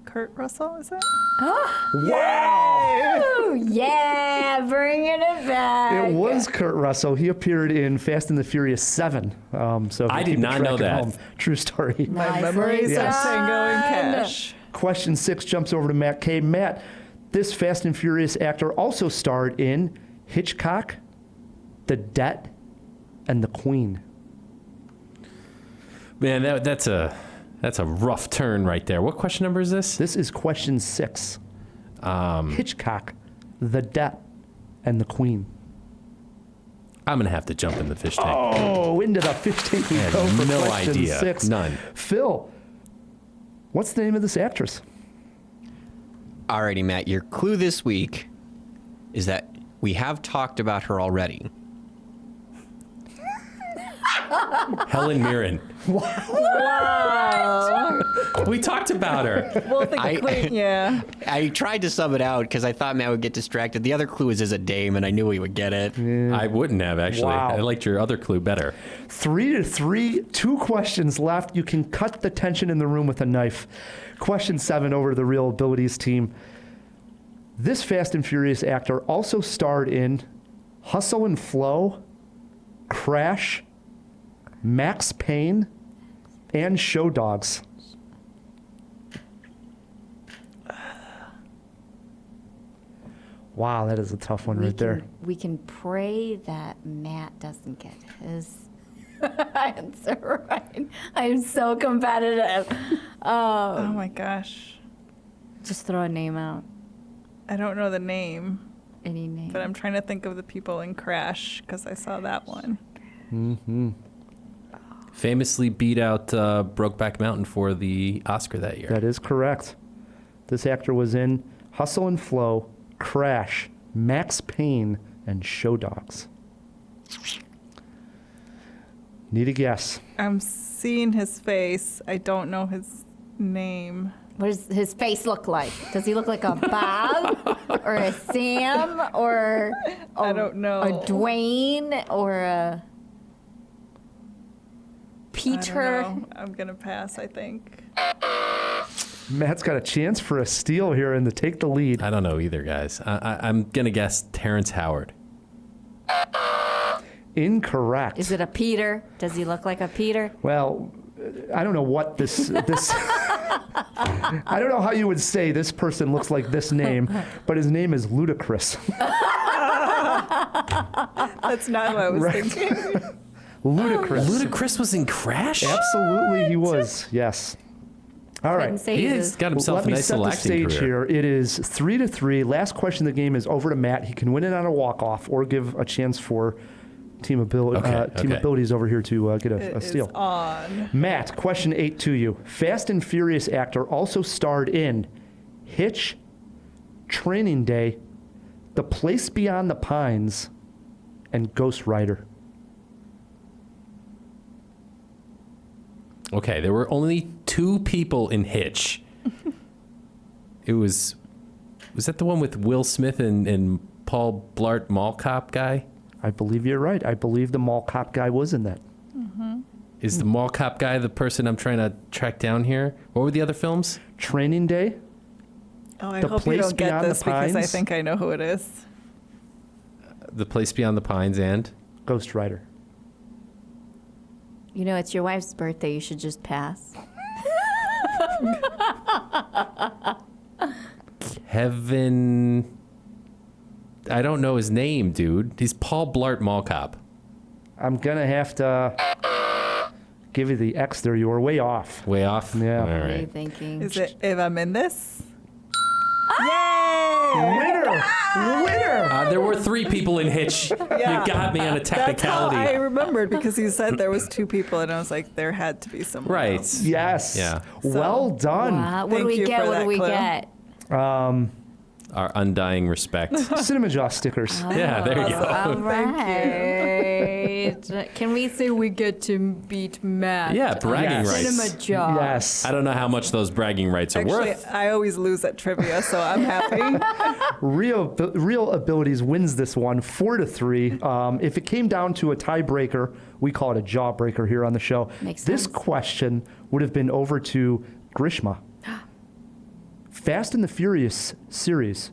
Kurt Russell, is it? Wow! Oh, yeah, bringing it back. It was Kurt Russell. He appeared in Fast and the Furious 7. So if I you're did keeping not track know at that. home. True story. My memories Yes. of Tango and Cash. Question 6 jumps over to Matt K. Matt, this Fast and Furious actor also starred in Hitchcock, The Debt, and The Queen. Man, that's a rough turn right there. What question number is this? This is question 6. Hitchcock, The Debt, and The Queen. I'm going to have to jump in the fish tank. Oh, into the fish tank we I go have for no question idea. 6. None. Phil, what's the name of this actress? Alrighty, Matt, your clue this week is that we have talked about her already. Helen Mirren. Wow. We talked about her. Well, the Queen, yeah. I tried to sub it out because I thought Matt would get distracted. The other clue is a dame, and I knew he would get it. I wouldn't have, actually. Wow. I liked your other clue better. 3-3, 2 questions left. You can cut the tension in the room with a knife. Question 7 over to the Reelabilities team. This Fast and Furious actor also starred in Hustle and Flow, Crash, Max Payne, and Show Dogs. Wow, that is a tough one there. We can pray that Matt doesn't get his answer right. I'm so competitive. Oh my gosh. Just throw a name out. I don't know the name. Any name. But I'm trying to think of the people in Crash because I saw that one. Mm-hmm. Famously beat out Brokeback Mountain for the Oscar that year. That is correct. This actor was in Hustle and Flow, Crash, Max Payne, and Show Dogs. Need a guess. I'm seeing his face. I don't know his name. What does his face look like? Does he look like a Bob or a Sam or I don't know. A Dwayne or a Peter? I don't know. I'm going to pass, I think. Matt's got a chance for a steal here and to take the lead. I don't know either, guys. I'm going to guess Terrence Howard. Incorrect. Is it a Peter? Does he look like a Peter? Well, I don't know what this I don't know how you would say this person looks like this name, but his name is Ludacris. That's not what I was thinking. Ludacris. Ludacris was in Crash? Absolutely, he was. Yes. All right. He's got himself a nice little acting Let me set the stage career. here. It is 3-3. Last question of the game is over to Matt. He can win it on a walk-off or give a chance for Team Abilities over here to get a steal. It is on. Matt, question 8 to you. Fast and Furious actor also starred in Hitch, Training Day, The Place Beyond the Pines, and Ghost Rider. Okay, there were only 2 people in Hitch. It was that the one with Will Smith and Paul Blart Mall Cop guy? I believe you're right. I believe the Mall Cop guy was in that. Mm-hmm. Is the Mall Cop guy the person I'm trying to track down here? What were the other films? Training Day. Oh, I The hope you Place don't get Beyond the this because I Pines. think I know who it is. The Place Beyond the Pines and? Ghost Rider. You know, it's your wife's birthday. You should just pass. Kevin... I don't know his name, dude. He's Paul Blart Mall Cop. I'm going to have to give you the X there. You were way off. Way off? Yeah. All What are you right. thinking? Is it Eva Mendes? Winner! There were 3 people in Hitch. Yeah. You got me on a technicality. That's how I remembered because you said there was 2 people, and I was like, there had to be someone Right. else. Yes. Yeah. Well done. Wow. What do Thank we you get? for What do that we clue. get? Our undying respect. Cinemajaw stickers. Yeah, there you go. All right. Can we say we get to beat Matt? Yeah, bragging rights. Cinemajaw. Yes. I don't know how much those bragging rights are Actually, worth. I always lose at trivia, so I'm happy. Real Abilities wins this one 4-3. If it came down to a tiebreaker, we call it a jawbreaker here on the show. Makes This sense. question would have been over to Grishma. Fast and the Furious series,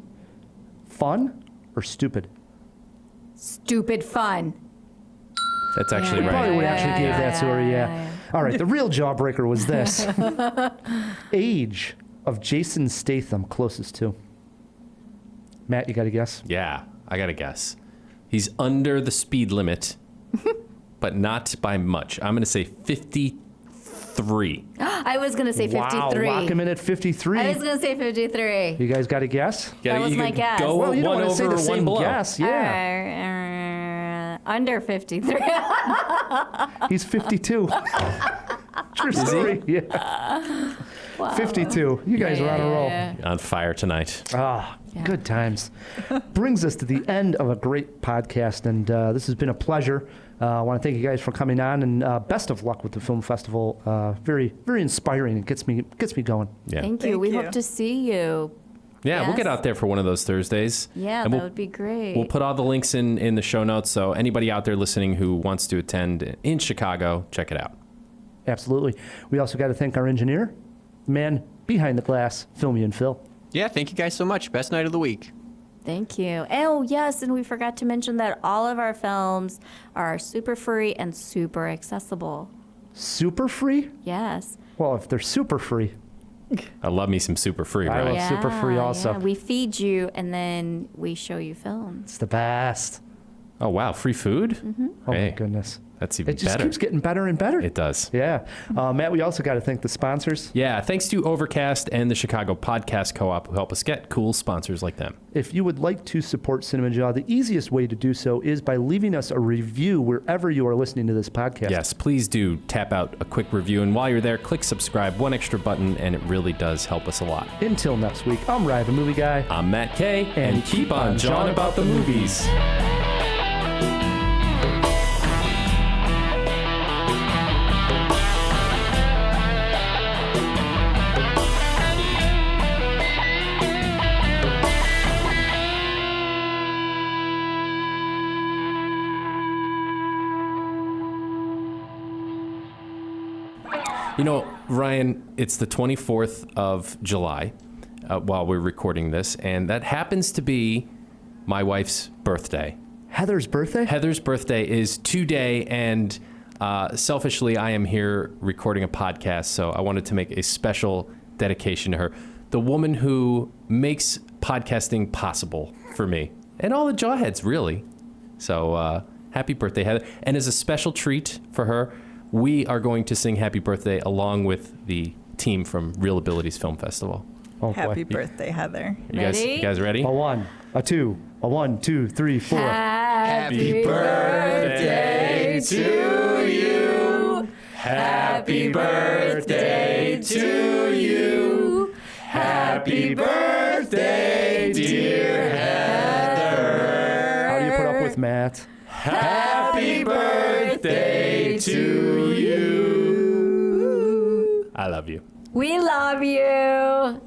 fun or stupid? Stupid fun. That's actually You probably right. would actually give that to her, yeah. All right, the real jawbreaker was this. Age of Jason Statham closest to. Matt, you got a guess? Yeah, I got to guess. He's under the speed limit, but not by much. I'm going to say 53. I was going to say 53. Wow, lock him in at 53. I was going to say 53. You guys got a guess? That was my guess. Go Well, you don't one want to say over, the one same below. guess. Yeah. Under 53. He's 52. True story. Yeah. Wow. 52. You guys are on a roll. On fire tonight. Ah, good times. Brings us to the end of a great podcast, and this has been a pleasure. I want to thank you guys for coming on, and best of luck with the film festival. Very, very inspiring. It gets me going. Yeah. Thank you. We hope to see you. Yeah, we'll Yes. get out there for one of those Thursdays. Yeah, And that would be great. We'll put all the links in the show notes, so anybody out there listening who wants to attend in Chicago, check it out. Absolutely. We also got to thank our engineer, the man behind the glass, Filmy and Phil. Yeah, thank you guys so much. Best night of the week. Thank you. Oh, yes, and we forgot to mention that all of our films are super free and super accessible. Super free? Yes. Well, if they're super free. I love me some super free, I right? love super free also. Yeah. We feed you, and then we show you films. It's the best. Oh, wow. Free food? Mm-hmm. Oh, Hey, my goodness. That's even It just better. keeps getting better and better. It does. Yeah. Matt, we also got to thank the sponsors. Yeah, thanks to Overcast and the Chicago Podcast Co-op who help us get cool sponsors like them. If you would like to support Cinemajaw, the easiest way to do so is by leaving us a review wherever you are listening to this podcast. Yes, please do tap out a quick review. And while you're there, click subscribe, one extra button, and it really does help us a lot. Until next week, I'm Ryan, the movie guy. I'm Matt Kay, and keep on jawing about the movies. You know, Ryan, it's the 24th of July while we're recording this, and that happens to be my wife's birthday. Heather's birthday? Heather's birthday is today, and selfishly, I am here recording a podcast, so I wanted to make a special dedication to her. The woman who makes podcasting possible for me, and all the Jawheads, really. So happy birthday, Heather. And as a special treat for her, we are going to sing Happy Birthday along with the team from Reelabilities Film Festival. Oh, Happy birthday, Heather. You guys ready? A 1, a 2, a 1, 2, 3, 4. Happy birthday to you. Happy birthday to you. Happy birthday, dear Heather. How do you put up with Matt? Happy birthday to you. I love you. We love you.